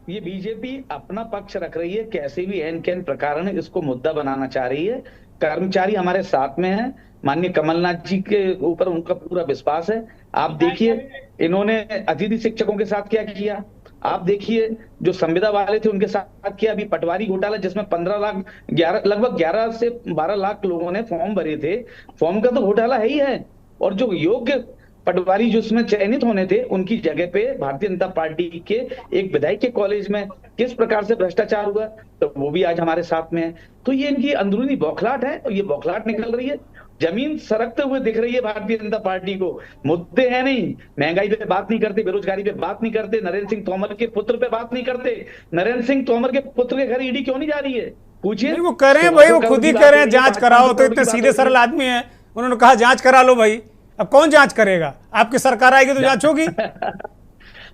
ये बीजेपी अपना पक्ष रख रही है, कैसे भी एन कैन प्रकार में इसको मुद्दा बनाना चाह रही है। कर्मचारी हमारे साथ में है, माननीय कमलनाथ जी के ऊपर उनका पूरा विश्वास है। आप देखिए इन्होंने अतिथि शिक्षकों के साथ क्या किया, आप देखिए जो संविदा वाले थे उनके साथ किया। अभी पटवारी घोटाला जिसमें लगभग 11 से 12 लाख लोगों ने फॉर्म भरे थे, फॉर्म का तो घोटाला है ही है। और जो योग्य पटवारी जिसमें चयनित होने थे उनकी जगह पे भारतीय जनता पार्टी के एक विधायक के कॉलेज में किस प्रकार से भ्रष्टाचार हुआ, तो वो भी आज हमारे साथ में है। तो ये इनकी अंदरूनी बौखलाहट है और ये बौखलाहट निकल रही है, जमीन सरकते हुए दिख रही है भारतीय जनता पार्टी को। मुद्दे हैं नहीं, महंगाई पे बात नहीं करते, बेरोजगारी पे बात नहीं करते, नरेंद्र सिंह तोमर के पुत्र पे बात नहीं करते। नरेंद्र सिंह तोमर के पुत्र के घर ईडी क्यों नहीं जा रही है, पूछिए। वो कह रहे हैं भाई, वो खुद ही कह रहे हैं जांच कराओ, तो इतने सीधे सरल आदमी है, उन्होंने कहा जांच करा लो भाई। अब कौन जांच करेगा? आपकी सरकार आएगी तो जांच होगी।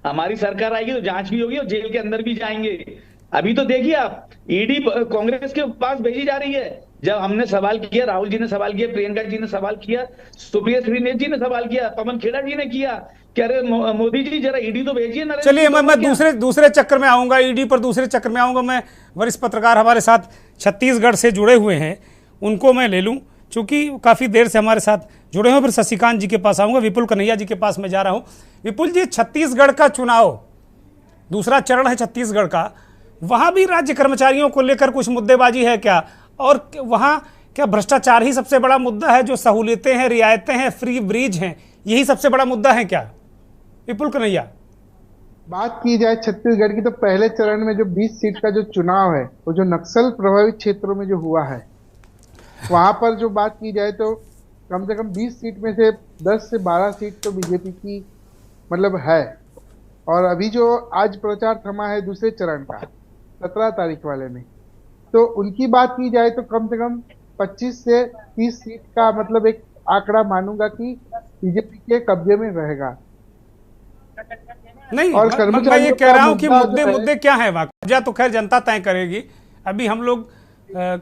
हमारी सरकार आएगी तो जांच भी होगी और जेल के अंदर भी जाएंगे। अभी तो देखिए आप, ईडी कांग्रेस के पास भेजी जा रही है। जब हमने सवाल किया, राहुल जी ने सवाल किया, प्रियंका जी ने सवाल किया, सुप्रिया श्रीनेत जी ने सवाल किया, पवन खेड़ा जी ने किया, कह रहे मोदी जी जरा ईडी तो भेजिए। चलिए मैं दूसरे चक्कर में आऊंगा, ईडी पर दूसरे चक्कर में आऊंगा। मैं वरिष्ठ पत्रकार हमारे साथ छत्तीसगढ़ से जुड़े हुए हैं, उनको मैं ले लूं, चूंकि काफी देर से हमारे साथ जुड़े हो, फिर शशिकांत जी के पास आऊंगा। विपुल कन्हैया जी के पास मैं जा रहा हूं। विपुल जी, छत्तीसगढ़ का चुनाव, दूसरा चरण है छत्तीसगढ़ का, वहां भी राज्य कर्मचारियों को लेकर कुछ मुद्देबाजी है क्या? और वहां क्या भ्रष्टाचार ही सबसे बड़ा मुद्दा है? जो सहूलियतें हैं, रियायतें हैं, फ्री ब्रिज हैं, यही सबसे बड़ा मुद्दा है क्या? विपुल कन्हैया। बात की जाए छत्तीसगढ़ की, तो पहले चरण में जो 20 सीट का जो चुनाव है, वो जो नक्सल प्रभावित क्षेत्रों में जो हुआ है, वहां पर जो बात की जाए तो कम से कम 20 सीट में से 10 से 12 सीट तो बीजेपी की मतलब है। और अभी जो आज प्रचार थमा है दूसरे चरण का 17 तारीख वाले में, तो उनकी बात की जाए तो कम से कम 25 से 30 सीट का मतलब एक आंकड़ा मानूंगा कि बीजेपी के कब्जे में रहेगा। नहीं, और मैं ये कह रहा हूं कि मुद्दे क्या है वहां, तो खैर जनता तय करेगी। अभी हम लोग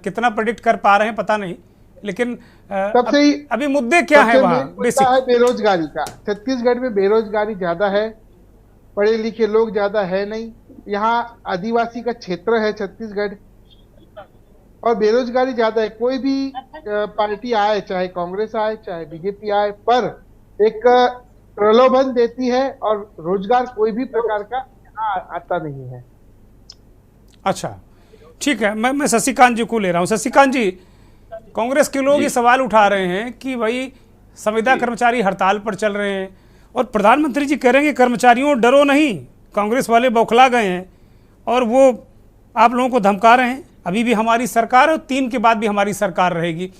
कितना प्रेडिक्ट कर पा रहे हैं पता नहीं, लेकिन अभी मुद्दे क्या है वहां? बेसिक है बेरोजगारी का। छत्तीसगढ़ में बेरोजगारी ज्यादा है, पढ़े लिखे लोग ज्यादा है नहीं, यहाँ आदिवासी का क्षेत्र है छत्तीसगढ़, और बेरोजगारी ज्यादा है। कोई भी पार्टी आए, चाहे कांग्रेस आए चाहे बीजेपी आए, पर एक प्रलोभन देती है और रोजगार कोई भी प्रकार का यहाँ आता नहीं है। अच्छा, ठीक है, मैं शशिकांत जी को ले रहा हूँ। शशिकांत जी, कांग्रेस के लोग ये सवाल उठा रहे हैं कि भाई संविदा कर्मचारी हड़ताल पर चल रहे हैं और प्रधानमंत्री जी कह रहे हैं कि कर्मचारियों डरो नहीं, कांग्रेस वाले बौखला गए हैं और वो आप लोगों को धमका रहे हैं, अभी भी हमारी सरकार है और 3 के बाद भी हमारी सरकार रहेगी।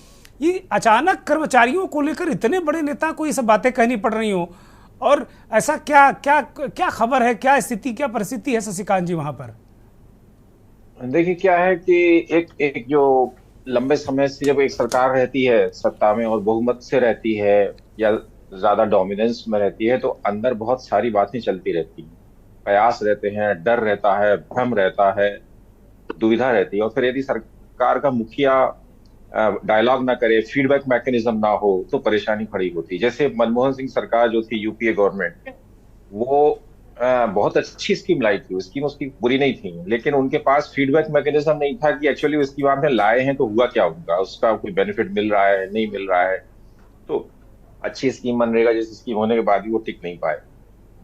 ये अचानक कर्मचारियों को लेकर इतने बड़े नेता को ये सब बातें कहनी पड़ रही हो, और ऐसा क्या क्या क्या खबर है, क्या स्थिति, क्या परिस्थिति है शशिकांत जी वहां पर? देखिए, क्या है कि एक जो लंबे समय से जब एक सरकार रहती है सत्ता में और बहुमत से रहती है या ज्यादा डोमिनेंस में रहती है, तो अंदर बहुत सारी बातें चलती रहती हैं, कयास रहते हैं, डर रहता है, भ्रम रहता है, दुविधा रहती है। और फिर यदि सरकार का मुखिया डायलॉग ना करे, फीडबैक मैकेनिज्म ना हो, तो परेशानी खड़ी होती। जैसे मनमोहन सिंह सरकार जो थी, यूपीए गवर्नमेंट, वो बहुत अच्छी स्कीम लाई थी, स्कीम उसकी बुरी नहीं थी, लेकिन उनके पास फीडबैक मैकेनिज्म नहीं था कि एक्चुअली वो स्कीम आपने लाए हैं तो हुआ क्या उनका, उसका कोई बेनिफिट मिल रहा है नहीं मिल रहा है। तो अच्छी स्कीम मनरेगा जैसी स्कीम होने के बाद भी वो टिक नहीं पाए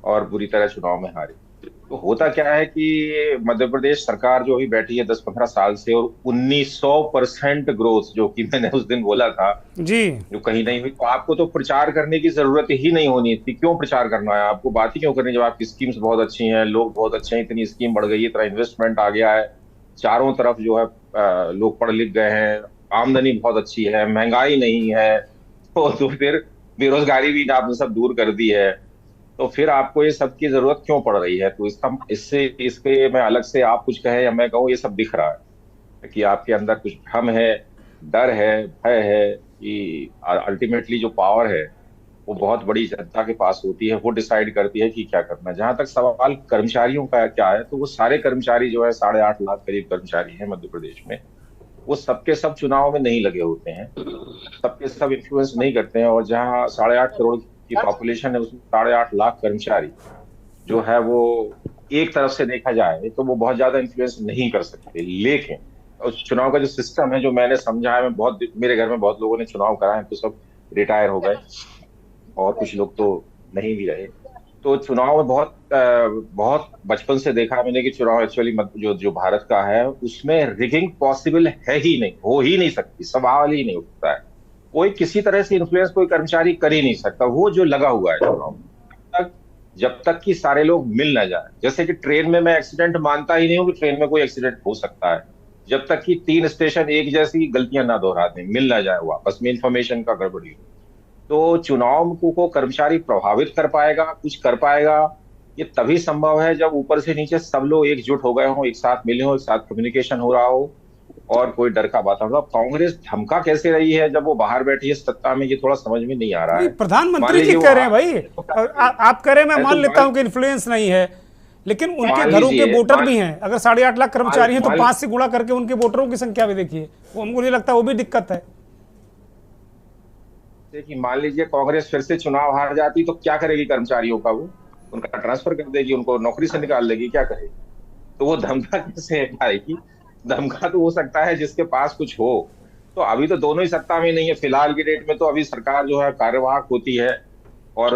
और बुरी तरह चुनाव में हारे। तो होता क्या है कि मध्य प्रदेश सरकार जो अभी बैठी है 10-15 साल से, और 1900% ग्रोथ जो कि मैंने उस दिन बोला था जी, जो कहीं नहीं हुई, तो आपको तो प्रचार करने की जरूरत ही नहीं होनी थी। क्यों प्रचार करना है आपको, बात ही क्यों करनी जब आपकी स्कीम्स बहुत अच्छी हैं, लोग बहुत अच्छे हैं, इतनी स्कीम बढ़ गई है, इतना इन्वेस्टमेंट आ गया है, चारों तरफ जो है लोग पढ़ लिख गए हैं, आमदनी बहुत अच्छी है, महंगाई नहीं है, तो फिर बेरोजगारी भी आपने सब दूर कर दी है, तो फिर आपको ये सब की जरूरत क्यों पड़ रही है? तो इसके मैं अलग से आप कुछ कहें या मैं कहूँ, ये सब दिख रहा है कि आपके अंदर कुछ भ्रम है, डर है, भय है कि अल्टीमेटली जो पावर है वो बहुत बड़ी जनता के पास होती है, वो डिसाइड करती है कि क्या करना है। जहां तक सवाल कर्मचारियों का क्या है, तो वो सारे कर्मचारी जो है 8.5 लाख करीब कर्मचारी हैं मध्य प्रदेश में, वो सबके सब चुनाव में नहीं लगे होते हैं, सबके सब इन्फ्लुएंस नहीं करते हैं। और जहां 8.5 करोड़ की पॉपुलेशन है, उसमें 8.5 लाख कर्मचारी जो है वो एक तरफ से देखा जाए तो वो बहुत ज्यादा इन्फ्लुएंस नहीं कर सकते। लेकिन उस चुनाव का जो सिस्टम है, जो मैंने समझा है, मेरे घर में बहुत लोगों ने चुनाव कराए, तो सब रिटायर हो गए और कुछ लोग तो नहीं भी रहे। तो चुनाव में बहुत बचपन से देखा मैंने कि चुनाव एक्चुअली जो भारत का है उसमें रिगिंग पॉसिबल है ही नहीं, हो ही नहीं सकती, सवाल ही नहीं उठता है। कोई किसी तरह से इन्फ्लुएंस कोई कर्मचारी कर ही नहीं सकता, वो जो लगा हुआ है चुनाव में, जब तक कि सारे लोग मिल ना जाए। जैसे कि ट्रेन में मैं एक्सीडेंट मानता ही नहीं हूँ कि ट्रेन में कोई एक्सीडेंट हो सकता है, जब तक कि 3 स्टेशन एक जैसी गलतियां ना दोहरा दें, मिल ना जाए वापस में, इंफॉर्मेशन का गड़बड़ी हो। तो चुनाव को कर्मचारी प्रभावित कर पाएगा, कुछ कर पाएगा, ये तभी संभव है जब ऊपर से नीचे सब लोग एकजुट हो गए हों, एक साथ मिले हों, एक साथ कम्युनिकेशन हो रहा हो और कोई डर का वातावरण। अब कांग्रेस धमका कैसे रही है जब वो बाहर बैठी है सत्ता में, ये थोड़ा समझ में नहीं आ रहा है। प्रधानमंत्री जी कह रहे हैं भाई, आप कह रहे हैं, मैं मान लेता हूं कि इन्फ्लुएंस नहीं है, लेकिन उनके घरों के वोटर भी हैं। अगर 8.5 लाख कर्मचारी हैं तो 5 से गुणा करके उनके वोटरों की संख्या भी देखिए, वो हमको नहीं लगता वो भी दिक्कत है। देखिए, मान लीजिए कांग्रेस फिर से चुनाव हार जाती तो क्या करेगी कर्मचारियों का? वो उनका ट्रांसफर कर देगी, उनको नौकरी से निकाल देगी, क्या करेगी? तो वो धमका कैसे हटाएगी? धमका तो हो सकता है जिसके पास कुछ हो, तो अभी तो दोनों ही सत्ता में नहीं है फिलहाल की डेट में, तो अभी सरकार जो है कार्यवाहक होती है, और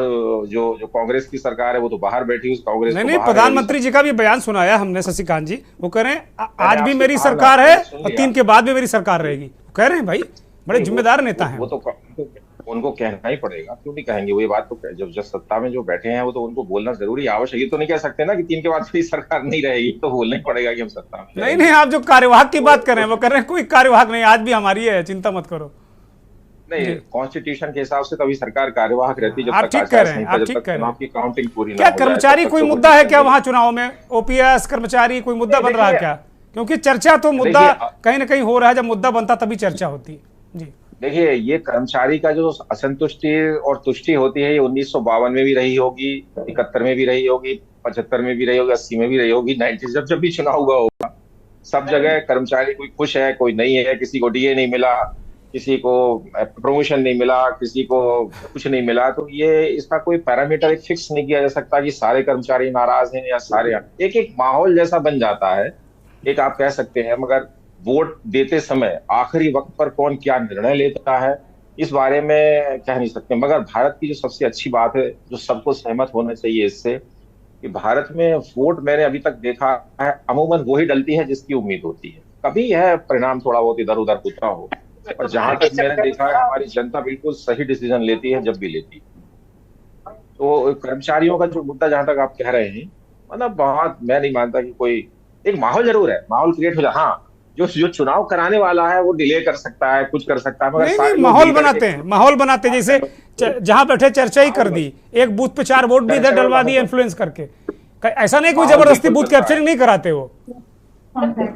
जो जो कांग्रेस की सरकार है वो तो बाहर बैठी है, उस कांग्रेस नहीं को नहीं, बाहर प्रधानमंत्री जी का भी बयान सुनाया हमने शशिकांत जी, वो कह रहे हैं आज भी आपसे मेरी कहा सरकार ना, है सुन और लिया। 3 के बाद भी मेरी सरकार रहेगी, कह रहे हैं भाई, बड़े जिम्मेदार नेता हैं। वो तो उनको कहना ही पड़ेगा, क्यों नहीं कहेंगे? वो ये बात तो जब सत्ता में जो बैठे हैं वो तो उनको बोलना जरूरी आवश्यक। ये तो नहीं कह सकते ना कि 3 के बाद कोई सरकार नहीं रहेगी, तो बोलना ही पड़ेगा कि हम सत्ता में नहीं नहीं, आप जो कार्यवाहक की बात कर रहे हैं वो कर रहे हैं कोई कार्यवाहक नहीं, आज भी हमारी है, चिंता मत करो। नहीं, कॉन्स्टिट्यूशन के हिसाब से तभी सरकार कार्यवाहक रहती है, जब आप तक ठीक कह रहे हैं, आप ठीक कह रहे हैं। की काउंटिंग पूरी क्या ना हो जाए, कर्मचारी तब तक कोई तो मुद्दा है क्या नहीं। वहां चुनाव में? ओपीएस कर्मचारी कोई मुद्दा बन रहा है क्या? क्योंकि चर्चा तो मुद्दा कहीं ना कहीं हो रहा है, जब मुद्दा बनता तभी चर्चा होती है जी। देखिए, ये कर्मचारी का जो असंतुष्टि और तुष्टि होती है, ये 1952 में भी रही होगी, 71 में भी रही होगी, 75 में भी रही होगी, 80 में भी रही होगी, 90 जब भी चुनाव हुआ होगा, सब जगह कर्मचारी कोई खुश है कोई नहीं है, किसी को डीए नहीं मिला, किसी को प्रमोशन नहीं मिला, किसी को कुछ नहीं मिला। तो ये इसका कोई पैरामीटर एक फिक्स नहीं किया जा सकता कि सारे कर्मचारी नाराज हैं या सारे, एक माहौल जैसा बन जाता है, एक आप कह सकते हैं। मगर वोट देते समय आखिरी वक्त पर कौन क्या निर्णय लेता है, इस बारे में कह नहीं सकते। मगर भारत की जो सबसे अच्छी बात है, जो सबको सहमत होना चाहिए इससे, कि भारत में वोट मैंने अभी तक देखा है अमूमन वही डलती है जिसकी उम्मीद होती है। कभी यह परिणाम थोड़ा बहुत इधर उधर होता हो, और जहां तक मैंने देखा है हमारी जनता बिल्कुल सही डिसीजन लेती है जब भी लेती है। तो कर्मचारियों का जो मुद्दा जहां तक आप कह रहे हैं, मतलब बहुत, मैं नहीं मानता कि कोई एक माहौल जरूर है, माहौल क्रिएट हो जाए। हाँ, जो चुनाव कराने वाला है वो डिले कर सकता है, कुछ कर सकता है, मगर नहीं नहीं, माहौल बनाते हैं, माहौल बनाते हैं, जैसे जहां बैठे चर्चा ही कर दी, एक बूथ पे 4 वोट भी इधर डलवा दिए इन्फ्लुएंस करके, ऐसा नहीं कोई जबरदस्ती बूथ कैप्चरिंग नहीं कराते वो।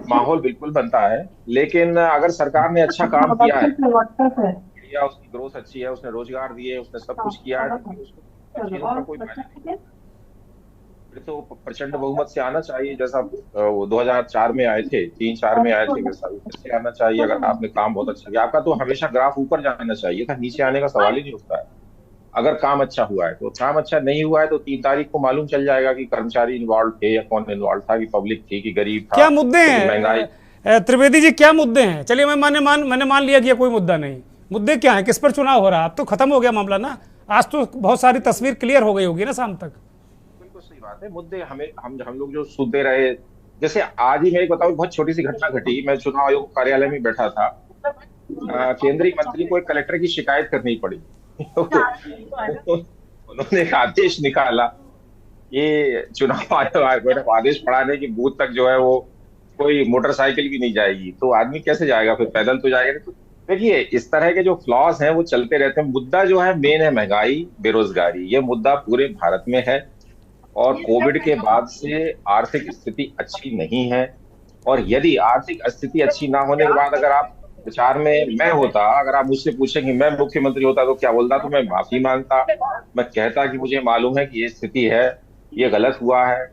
माहौल बिल्कुल बनता है, लेकिन अगर सरकार ने अच्छा काम किया है, उसकी ग्रोथ अच्छी है, उसने रोजगार दिए, उसने सब कुछ किया है, उसका कोई फायदा नहीं। फिर तो प्रचंड बहुमत से आना चाहिए, जैसा वो 2004 में आए थे, 3-4 में आए थे, वैसा से आना चाहिए। अगर आपने काम बहुत अच्छा किया, आपका तो हमेशा ग्राफ ऊपर जाना चाहिए था, नीचे आने का सवाल ही नहीं उठता है अगर काम अच्छा हुआ है। तो काम अच्छा नहीं हुआ है तो 3 तारीख को मालूम चल जाएगा कि कर्मचारी इन्वॉल्व थे या कौन इन्वॉल्व था, कि पब्लिक थी कि गरीब था, क्या मुद्दे हैं महंगाई। त्रिवेदी जी, क्या मुद्दे हैं? चलिए मैंने मान लिया कि कोई मुद्दा नहीं, मुद्दे क्या है, किस पर चुनाव हो रहा है? अब तो खत्म हो गया मामला ना, आज तो बहुत सारी तस्वीर क्लियर हो गई होगी ना शाम तक। बिल्कुल सही बात है। मुद्दे हम लोग जो सुनते रहे, जैसे आज ही मैं एक बताऊं, बहुत छोटी सी घटना घटी। मैं चुनाव आयोग कार्यालय में बैठा था, केंद्रीय मंत्री को एक कलेक्टर की शिकायत करनी पड़ी। उन्होंने एक आदेश निकाला, ये चुनाव आयोग आदेश पढ़ाने की बूथ तक जो है वो कोई मोटरसाइकिल भी नहीं जाएगी। तो आदमी कैसे जाएगा, फिर पैदल तो जाएगा। तो देखिए, इस तरह के जो फ्लॉज हैं वो चलते रहते हैं। मुद्दा जो है मेन है महंगाई, बेरोजगारी, ये मुद्दा पूरे भारत में है। और कोविड के बाद से आर्थिक स्थिति अच्छी नहीं है, और यदि आर्थिक स्थिति अच्छी ना होने के बाद अगर आप विचार में मैं होता, अगर आप मुझसे पूछें कि मैं मुख्यमंत्री होता तो क्या बोलता, तो मैं माफी मांगता, मैं कहता कि मुझे मालूम है कि ये स्थिति है, ये गलत हुआ है,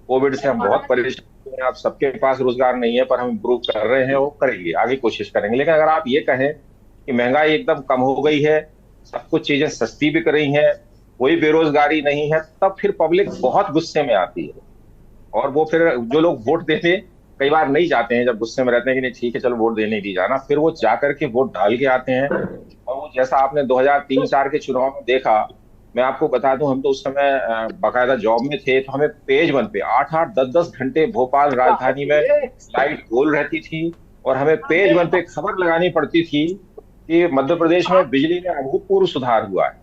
कोविड से हम बहुत परेशान हैं, आप सबके पास रोजगार नहीं है, पर हम इम्प्रूव कर रहे हैं, वो करेंगे, आगे कोशिश करेंगे। लेकिन अगर आप ये कहें कि महंगाई एकदम कम हो गई है, सब कुछ चीजें सस्ती बिक रही हैं, कोई बेरोजगारी नहीं है, तब फिर पब्लिक बहुत गुस्से में आती है। और वो फिर जो लोग वोट देने कई बार नहीं जाते हैं, जब गुस्से में रहते हैं कि नहीं ठीक है चलो वोट देने नहीं जाना, फिर वो जाकर के वोट डाल के आते हैं। और वो जैसा आपने 2003-4 के चुनाव में देखा, मैं आपको बता दूं, हम तो उस समय बाकायदा जॉब में थे, तो हमें पेज 1 पे 8-8, 10-10 घंटे भोपाल राजधानी में लाइट गोल रहती थी, और हमें पेज 1 पे खबर लगानी पड़ती थी कि मध्य प्रदेश में बिजली में अभूतपूर्व सुधार हुआ है।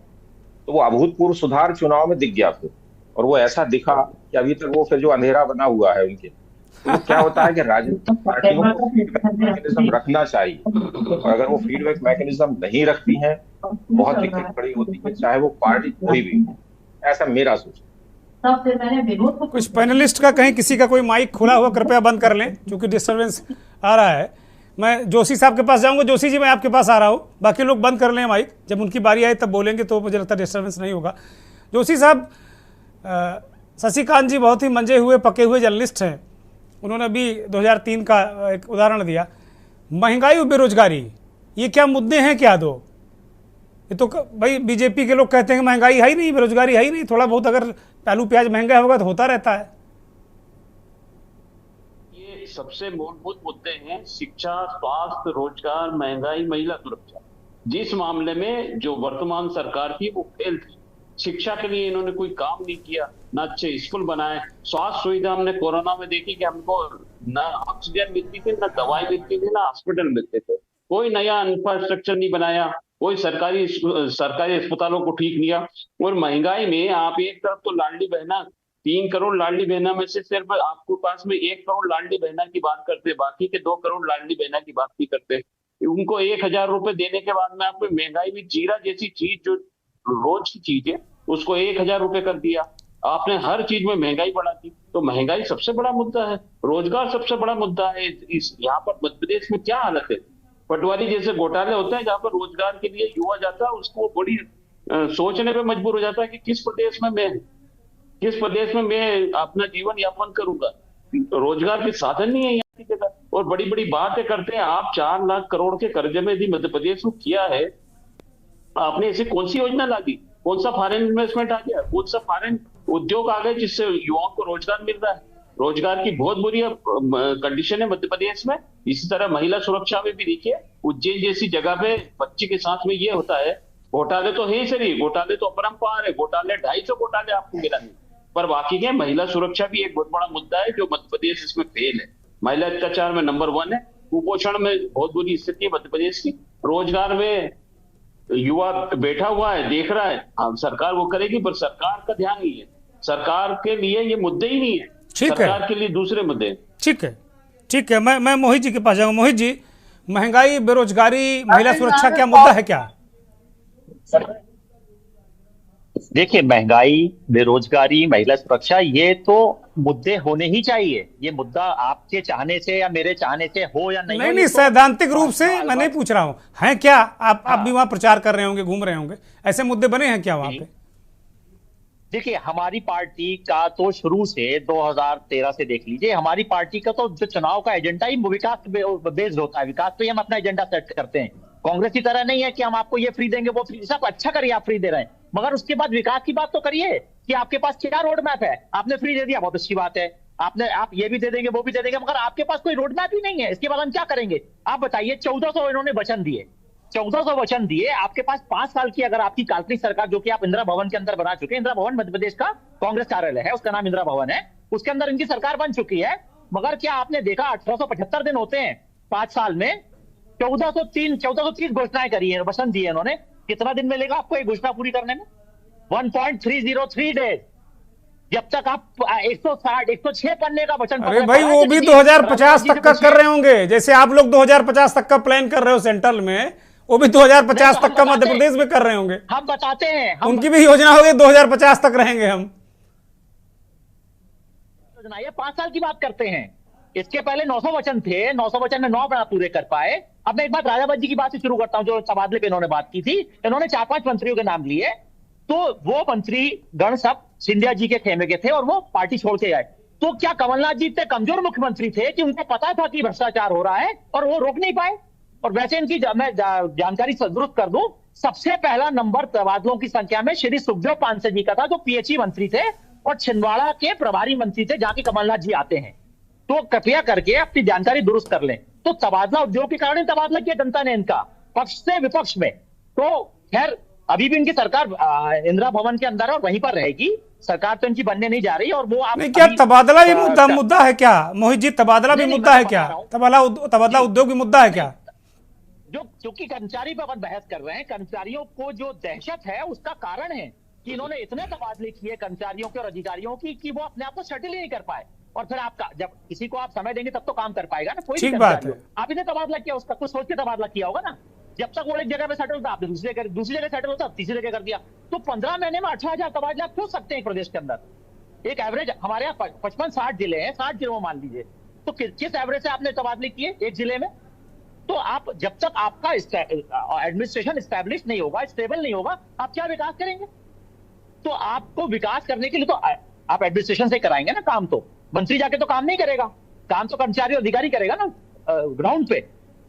तो वो अभूतपूर्व सुधार चुनाव में दिख गया फिर, और वो ऐसा दिखा कि अभी तक वो फिर जो अंधेरा बना हुआ है उनके, तो क्या होता है कि राजनीतिक पार्टियों को फीडबैक मैकेनिज्म रखना चाहिए, और अगर वो फीडबैक मैकेनिज्म नहीं रखती हैं, बहुत दिक्कत खड़ी होती है, चाहे वो पार्टी कोई भी। ऐसा मेरा सोच। कुछ पैनलिस्ट का कहीं किसी का कोई माइक खुला हुआ कृपया बंद कर लें, क्योंकि डिस्टर्बेंस आ रहा है। मैं जोशी साहब के पास जाऊंगा। जोशी जी, मैं आपके पास आ रहा हूँ, बाकी लोग बंद कर लें माइक, जब उनकी बारी आए तब बोलेंगे, तो मुझे लगता है डिस्टर्बेंस नहीं होगा। जोशी साहब, शशिकांत जी बहुत ही मंजे हुए पके हुए जर्नलिस्ट हैं, उन्होंने अभी 2003 का एक उदाहरण दिया। महंगाई और बेरोजगारी, ये क्या मुद्दे हैं क्या दो? ये तो भाई बीजेपी के लोग कहते हैं कि महंगाई है ही नहीं, बेरोजगारी है ही नहीं, थोड़ा बहुत अगर आलू प्याज महंगा होगा तो होता रहता है। ये सबसे मूलभूत मुद्दे हैं शिक्षा, स्वास्थ्य, रोजगार, महंगाई, महिला सुरक्षा। जिस मामले में जो वर्तमान सरकार थी वो फेल थी। शिक्षा के लिए इन्होंने कोई काम नहीं किया, ना अच्छे स्कूल बनाए। स्वास्थ्य सुविधा हमने कोरोना में देखी कि हमको ना ऑक्सीजन मिलती थी, ना दवाई मिलती थी, ना हॉस्पिटल मिलते थे। कोई नया इंफ्रास्ट्रक्चर नहीं बनाया, कोई सरकारी अस्पतालों को ठीक नहीं किया। और महंगाई में आप एक तरफ तो लाडली बहना, 3 करोड़ लाडली बहना में से सिर्फ आपको पास में 1 करोड़ लाडली बहना की बात करते, बाकी के 2 करोड़ लाडली बहना की बात नहीं करते। उनको 1000 रुपए देने के बाद में आपको महंगाई में जीरा जैसी चीज जो रोज की चीज है उसको 1000 रुपए कर दिया। आपने हर चीज में महंगाई बढ़ा दी। तो महंगाई सबसे बड़ा मुद्दा है, रोजगार सबसे बड़ा मुद्दा है। इस यहाँ पर मध्य प्रदेश में क्या हालत है, पटवारी जैसे घोटाले होते हैं जहां पर रोजगार के लिए युवा जाता है, उसको बड़ी सोचने पे मजबूर हो जाता है कि किस प्रदेश में मैं अपना जीवन यापन करूंगा। रोजगार के साधन नहीं है यहाँ की जगह, और बड़ी बड़ी बातें करते हैं। आप 4 लाख करोड़ के कर्जे में भी मध्य प्रदेश को किया है, आपने ऐसी कौन सी योजना ला दी? कौन सा फॉरेन इन्वेस्टमेंट आ गया? कौन सा फॉरेन उद्योग आ गए जिससे युवाओं को रोजगार मिल रहा है? रोजगार की बहुत बुरी कंडीशन है मध्य प्रदेश में। इसी तरह महिला सुरक्षा में भी देखिए, उज्जैन जैसी जगह पे बच्ची के साथ में ये होता है। घोटाले तो है ही सही, घोटाले तो अपरंपार है, घोटाले 250 घोटाले आपको मिला नहीं, पर बाकी के महिला सुरक्षा भी एक बहुत बड़ा मुद्दा है जो मध्य प्रदेश इसमें फेल है। महिला अत्याचार में नंबर 1 है, कुपोषण में बहुत बुरी स्थिति है मध्य प्रदेश की, रोजगार में युवा बैठा हुआ है देख रहा है। हम सरकार वो करेगी पर सरकार का ध्यान नहीं है, सरकार के लिए ये मुद्दे ही नहीं है, सरकार के लिए दूसरे मुद्दे। ठीक है, मैं मोहित जी के पास जाऊंगा। मोहित जी, महंगाई, बेरोजगारी, महिला सुरक्षा क्या मुद्दा है क्या? देखिए, महंगाई, बेरोजगारी, महिला सुरक्षा, ये तो मुद्दे होने ही चाहिए। ये मुद्दा आपके चाहने से या मेरे चाहने से हो या नहीं, नहीं, सैद्धांतिक रूप से मैं नहीं पूछ रहा हूं, है क्या? आप भी वहां प्रचार कर रहे होंगे, घूम रहे होंगे, ऐसे मुद्दे बने हैं क्या वहां पे? देखिए, हमारी पार्टी का तो शुरू से 2013 से देख लीजिए, हमारी पार्टी का तो जो चुनाव का एजेंडा ही विकास बेस्ड होता है। विकास पे हम अपना एजेंडा सेट करते हैं। कांग्रेस की तरह नहीं है कि हम आपको ये फ्री देंगे वो फ्री, सब अच्छा करिए, आप फ्री दे रहे हैं, मगर उसके बाद विकास की बात तो करिए कि आपके पास क्या रोड मैप है। आपने फ्री दे दिया, बहुत अच्छी बात है, आप ये भी दे देंगे वो भी दे देंगे, मगर आपके पास कोई रोड मैप ही नहीं है। इसके बाद हम क्या करेंगे? आप बताइए। 1400 इन्होंने वचन दिए, 1400 वचन दिए। आपके पास 5 साल की अगर आपकी काल्पनिक सरकार, जो कि आप इंदिरा भवन के अंदर बना चुके हैं, इंदिरा भवन मध्य प्रदेश का कांग्रेस कार्यालय है, उसका नाम इंदिरा भवन है, उसके अंदर इनकी सरकार बन चुकी है, मगर क्या आपने देखा 1875 दिन होते हैं 5 साल में, 1430 घोषणाएं करी है, वचन दिए इन्होंने। कितना दिन मिलेगा आपको ये घोषणा पूरी करने में? 1.303 डेज। जब तक आप 160 106 पन्ने का वचन, अरे भाई, वो भी 2050 तक का कर रहे होंगे, जैसे आप लोग 2050 तक का प्लान कर रहे हो सेंट्रल में, वो भी 2050 तक का मध्य प्रदेश में कर रहे होंगे। हम बताते हैं, उनकी भी योजना होगी 2050 तक रहेंगे हम। योजना ये 5 साल की बात करते हैं। इसके पहले 900 वचन थे, 900 वचन में 9 पूरे कर पाए। अब मैं एक बात राजावत जी की बात से शुरू करता हूं, जो तबादले पे इन्होंने बात की थी। इन्होंने 4-5 मंत्रियों के नाम लिए, तो वो मंत्री गण सब सिंधिया जी के खेमे के थे और वो पार्टी छोड़ के आए। तो क्या कमलनाथ जी इतने कमजोर मुख्यमंत्री थे कि उनको पता था कि भ्रष्टाचार हो रहा है और वो रोक नहीं पाए? और वैसे इनकी मैं जानकारी दुरुस्त कर दूं, सबसे पहला नंबर तबादलों की संख्या में श्री सुखदेव पांसे जी का था, जो पीएचई मंत्री थे और छिंदवाड़ा के प्रभारी मंत्री थे, जहां के कमलनाथ जी आते हैं। तो कृपया करके अपनी जानकारी दुरुस्त कर लें। तो तबादला उद्योग के कारण तबादला किया जनता ने इनका, पक्ष से विपक्ष में। तो खैर, अभी भी इनकी सरकार इंदिरा भवन के अंदर और वहीं पर रहेगी। सरकार तो इनकी बनने नहीं जा रही। और वो आप नहीं, क्या तबादला भी मुद्दा है क्या मोहित जी? तबादला भी मुद्दा है क्या? तबादला उद्योग भी मुद्दा है क्या? क्योंकि कर्मचारी पर अपन बहस कर रहे हैं, कर्मचारियों को जो दहशत है उसका कारण है कि इन्होंने इतने तबादले किए कर्मचारियों के और अधिकारियों की कि वो अपने आप को सेटल ही नहीं कर पाए। और फिर आपका, जब किसी को आप समय देंगे तब तो काम कर पाएगा ना कोई। ठीक बात है। आप इन्हें तबादला किया, उसका कुछ सोच के तबादला किया होगा ना। जब तक वो एक जगह पे सेटल होता, आपने दूसरी जगह सेटल होता, तीसरी जगह कर दिया। तो 15 महीने में 18,000 तबादले आप क्यों सकते हैं प्रदेश के अंदर? एक एवरेज हमारे यहाँ 55-60 जिले हैं, 60 जिलों में मान लीजिए, तो किस एवरेज से आपने तबादले किए एक जिले में? तो आप, जब तक आपका एडमिनिस्ट्रेशन स्टैब्लिश नहीं होगा, स्टेबल नहीं होगा, आप क्या विकास करेंगे? तो आपको विकास करने के लिए तो आप एडमिनिस्ट्रेशन से कराएंगे ना काम। तो मंत्री जाके तो काम नहीं करेगा, काम तो कर्मचारी अधिकारी करेगा ना ग्राउंड पे।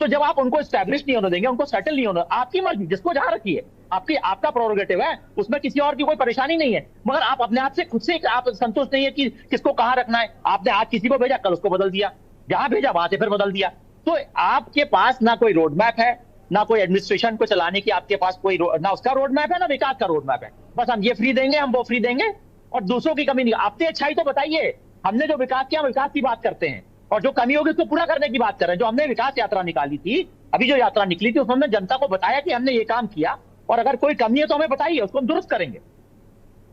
तो जब आप उनको स्टैब्लिश नहीं होने देंगे, उनको सेटल नहीं होने, आपकी मर्जी, जिसको जहां रखी है, आपका प्रोरोगेटिव है, उसमें किसी और की कोई परेशानी नहीं है। मगर आप अपने आप से खुद से आप संतुष्ट नहीं है कि किसको कहां रखना है। आपने आज किसी को भेजा, कल उसको बदल दिया। जहां भेजा वहां से फिर बदल दिया। तो आपके पास ना कोई रोड मैप है, ना कोई एडमिनिस्ट्रेशन को चलाने की आपके पास कोई ना उसका रोड मैप है, ना विकास का रोड मैप है। बस हम ये फ्री देंगे, हम वो फ्री देंगे, और दूसरों की कमी नहीं। आपने अच्छाई तो बताइए, हमने जो विकास किया विकास की बात करते हैं, और जो कमी होगी उसको पूरा करने की बात कर रहे हैं। जो हमने विकास यात्रा निकाली थी, अभी जो यात्रा निकली थी, उसमें हमने जनता को बताया कि हमने ये काम किया, और अगर कोई कमी है तो हमें बताइए, उसको हम दुरुस्त करेंगे।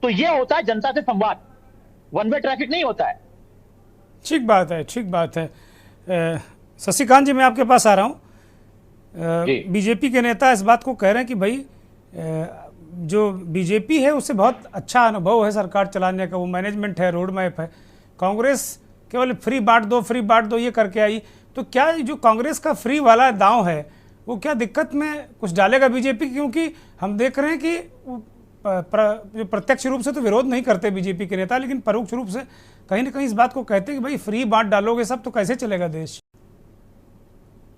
तो ये होता है जनता से संवाद, वन वे ट्रैफिक नहीं होता है। ठीक बात है, ठीक बात है। शशिकांत जी, मैं आपके पास आ रहा हूँ। बीजेपी के नेता इस बात को कह रहे हैं कि भाई जो बीजेपी है उससे बहुत अच्छा अनुभव है सरकार चलाने का, वो मैनेजमेंट है, रोड मैप है। कांग्रेस केवल फ्री बांट दो, फ्री बांट दो ये करके आई। तो क्या जो कांग्रेस का फ्री वाला दांव है वो क्या दिक्कत में कुछ डालेगा बीजेपी? क्योंकि हम देख रहे हैं कि जो प्रत्यक्ष रूप से तो विरोध नहीं करते बीजेपी के नेता, लेकिन परोक्ष रूप से कहीं ना कहीं इस बात को कहते हैं कि भाई फ्री बांट डालोगे सब तो कैसे चलेगा देश?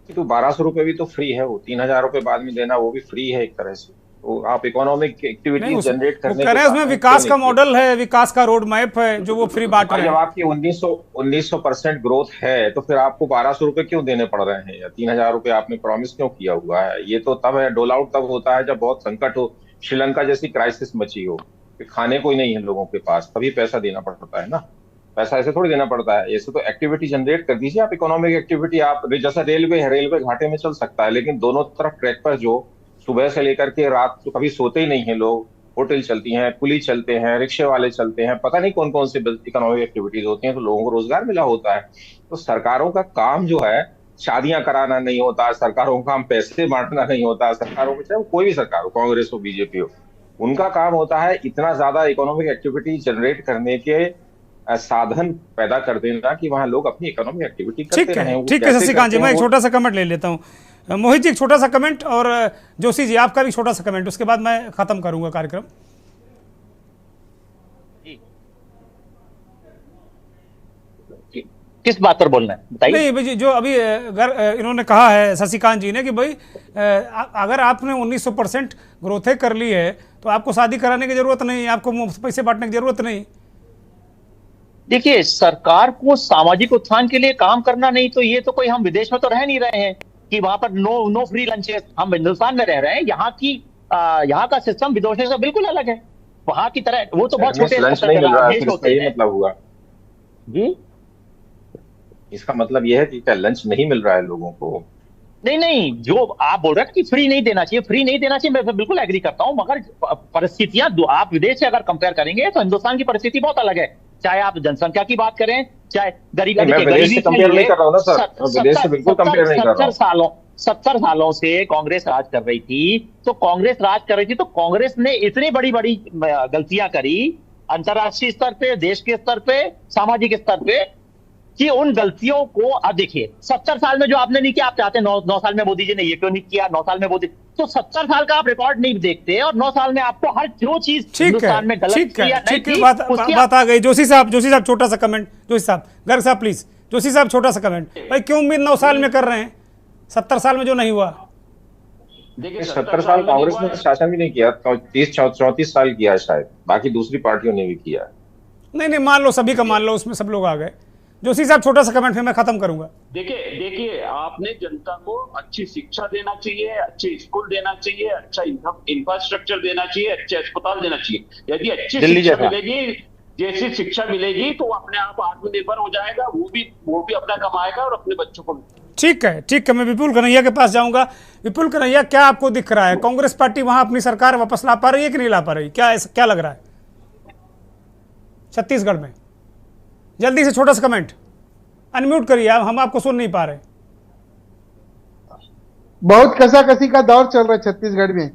तो 1200 रुपए भी तो फ्री है, वो 3000 रुपए बाद में देना वो भी फ्री है एक तरह से। तो आप इकोनॉमिक एक्टिविटी जनरेट करने के उसमें विकास का मॉडल है, विकास का रोड मैप है जो वो फ्री बांट रहे हैं। जब आपकी 1900% ग्रोथ है तो फिर आपको 1200 रुपए क्यों देने पड़ रहे हैं, या 3000 रुपए आपने प्रॉमिस क्यों किया हुआ है? ये तो तब है, डोल आउट तब होता है जब बहुत संकट हो, श्रीलंका जैसी क्राइसिस मची हो, खाने को ही नहीं है लोगों के पास, तभी पैसा देना पड़ता है ना। पैसा ऐसे थोड़ी देना पड़ता है, ऐसे तो एक्टिविटी जनरेट कर दीजिए आप, इकोनॉमिक एक्टिविटी। आप जैसा रेलवे है, रेलवे घाटे में चल सकता है, लेकिन दोनों तरफ ट्रैक पर जो सुबह से लेकर के रात तो कभी सोते ही नहीं है लोग, होटल चलती हैं, कुली चलते हैं, रिक्शे वाले चलते हैं, पता नहीं कौन कौन से इकोनॉमिक एक्टिविटीज होती हैं, तो लोगों को रोजगार मिला होता है। तो सरकारों का काम जो है शादियां कराना नहीं होता, सरकारों का काम पैसे बांटना नहीं होता। सरकारों को, चाहे कोई भी सरकार हो, कांग्रेस हो बीजेपी हो, उनका काम होता है इतना ज्यादा इकोनॉमिक एक्टिविटी जनरेट करने के साधन पैदा कर देना कि वहां लोग अपनी इकोनॉमिक एक्टिविटी करते रहें। ठीक है शशिकांत जी, मैं एक छोटा सा कमेंट ले लेता हूं। मोहित जी एक छोटा सा कमेंट, और जोशी जी आपका भी छोटा सा कमेंट, उसके बाद मैं खत्म करूंगा कार्यक्रम। किस बात पर बोलना है बताइए। नहीं भाई, जो अभी इन्होंने कहा है शशिकांत जी ने कि भाई अगर आपने 1900% ग्रोथ कर ली है तो आपको शादी कराने की जरूरत नहीं, आपको पैसे बांटने की जरूरत नहीं। देखिए, सरकार को सामाजिक उत्थान के लिए काम करना नहीं, तो ये तो कोई, हम विदेश में तो रह नहीं रहे हैं कि वहां पर नो फ्री लंचेस। हम हिंदुस्तान में रह रहे हैं, यहाँ का सिस्टम विदेशों से बिल्कुल अलग है। वहां की तरह वो तो बहुत छोटे लंच नहीं मिल रहा है, फिर इसका ये मतलब हुआ जी, इसका मतलब यह है कि क्या लंच नहीं मिल रहा है लोगों को? नहीं, जो आप बोल रहे हैं कि फ्री नहीं देना चाहिए, फ्री नहीं देना चाहिए, मैं बिल्कुल एग्री करता हूं, मगर परिस्थितियां आप विदेश से अगर कंपेयर करेंगे तो हिंदुस्तान की परिस्थिति बहुत अलग है। चाहे आप जनसंख्या की बात करें, चाहे गरीबी नहीं कर रहा हूं ना सर, विदेश से बिल्कुल कंपेयर नहीं कर रहा हूं। 70 सालों से कांग्रेस राज कर रही थी, तो कांग्रेस ने इतनी बड़ी बड़ी गलतियां करी अंतर्राष्ट्रीय स्तर पे, देश के स्तर पे, सामाजिक स्तर पे, कि उन गलतियों को अब देखिए 70 साल में जो आपने नहीं किया, आप चाहते हैं 9 साल में मोदी जी ने ये क्यों नहीं किया, 9 साल में मोदी, तो 70 साल का आप रिकॉर्ड नहीं देखते और 9 साल में आपको हर जो चीज हिंदुस्तान में गलत किया नहीं थी, बात आ गई। जोशी साहब छोटा सा कमेंट। जोशी साहब, गर्ग साहब प्लीज, जोशी साहब छोटा सा कमेंट। भाई क्यों उम्मीद 9 साल में कर रहे हैं, 70 साल में जो नहीं हुआ? देखिए 70 साल कांग्रेस ने शासन भी नहीं किया, 34 साल किया शायद, बाकी दूसरी पार्टियों ने भी किया। नहीं, मान लो सभी का मान लो, उसमें सब लोग आ गए। जोशी साहब छोटा सा कमेंट, फिर मैं खत्म करूंगा। देखिए आपने जनता को अच्छी शिक्षा देना चाहिए, अच्छे स्कूल देना चाहिए, अच्छा इंफ्रास्ट्रक्चर देना चाहिए, अच्छे अस्पताल देना चाहिए। यदि अच्छी शिक्षा मिलेगी, जैसी शिक्षा मिलेगी, तो अपने आप आत्मनिर्भर हो जाएगा, वो भी अपना कमाएगा और अपने बच्चों को। ठीक है, मैं विपुल कन्हैया के पास जाऊंगा। विपुल कन्हैया, क्या आपको दिख रहा है, कांग्रेस पार्टी वहां अपनी सरकार वापस ला पा रही है कि नहीं ला पा रही? क्या लग रहा है छत्तीसगढ़ में? जल्दी से छोटा सा कमेंट, अनम्यूट करिए, हम आपको सुन नहीं पा रहे। बहुत कसाकसी का दौर चल रहा है छत्तीसगढ़ में,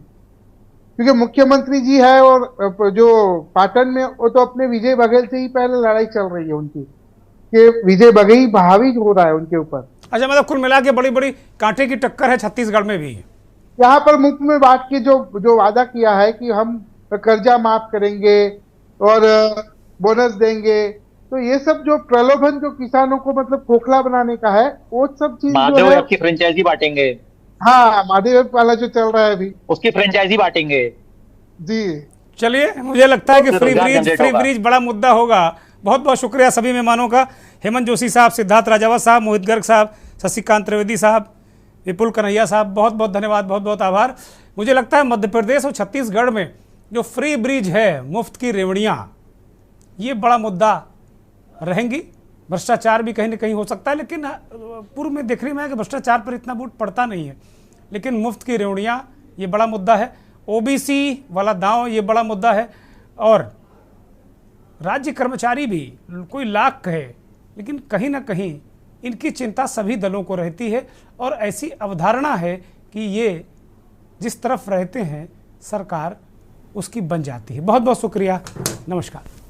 क्योंकि मुख्यमंत्री जी है और जो पाटन में, वो तो अपने विजय बघेल से ही पहले लड़ाई चल रही है उनकी, कि विजय बघेल हावी हो रहा है उनके ऊपर। अच्छा, मतलब कुल मिला के बड़ी बड़ी कांटे की टक्कर है छत्तीसगढ़ में भी। यहाँ पर मुफ्त में बांट के जो वादा किया है कि हम कर्जा माफ करेंगे और बोनस देंगे, तो ये सब जो प्रलोभन जो किसानों को मतलब खोखला बनाने का है, वो सब चीज जो है, आपकी फ्रेंचाइजी बांटेंगे। हाँ, महादेव वाला जो चल रहा है अभी, उसकी फ्रेंचाइजी बांटेंगे जी। चलिए, मुझे लगता है कि फ्री ब्रिज बड़ा मुद्दा होगा बहुत बहुत शुक्रिया सभी मेहमानों का, हेमंत जोशी साहब, सिद्धार्थ राजावत साहब, मोहित गर्ग साहब, शशिकांत त्रिवेदी साहब, विपुल कन्हैया साहब, बहुत बहुत धन्यवाद, बहुत बहुत आभार। मुझे लगता है मध्य प्रदेश और छत्तीसगढ़ में जो फ्री ब्रिज है, मुफ्त की रेवड़ियाँ, ये बड़ा मुद्दा रहेंगी। भ्रष्टाचार भी कहीं ना कहीं हो सकता है, लेकिन पूर्व में देखने में है कि भ्रष्टाचार पर इतना वोट पड़ता नहीं है, लेकिन मुफ्त की रेवड़ियाँ ये बड़ा मुद्दा है। ओबीसी वाला दांव ये बड़ा मुद्दा है। और राज्य कर्मचारी भी कोई लाख कहे, लेकिन कहीं ना कहीं इनकी चिंता सभी दलों को रहती है और ऐसी अवधारणा है कि ये जिस तरफ रहते हैं सरकार उसकी बन जाती है। बहुत बहुत शुक्रिया, नमस्कार।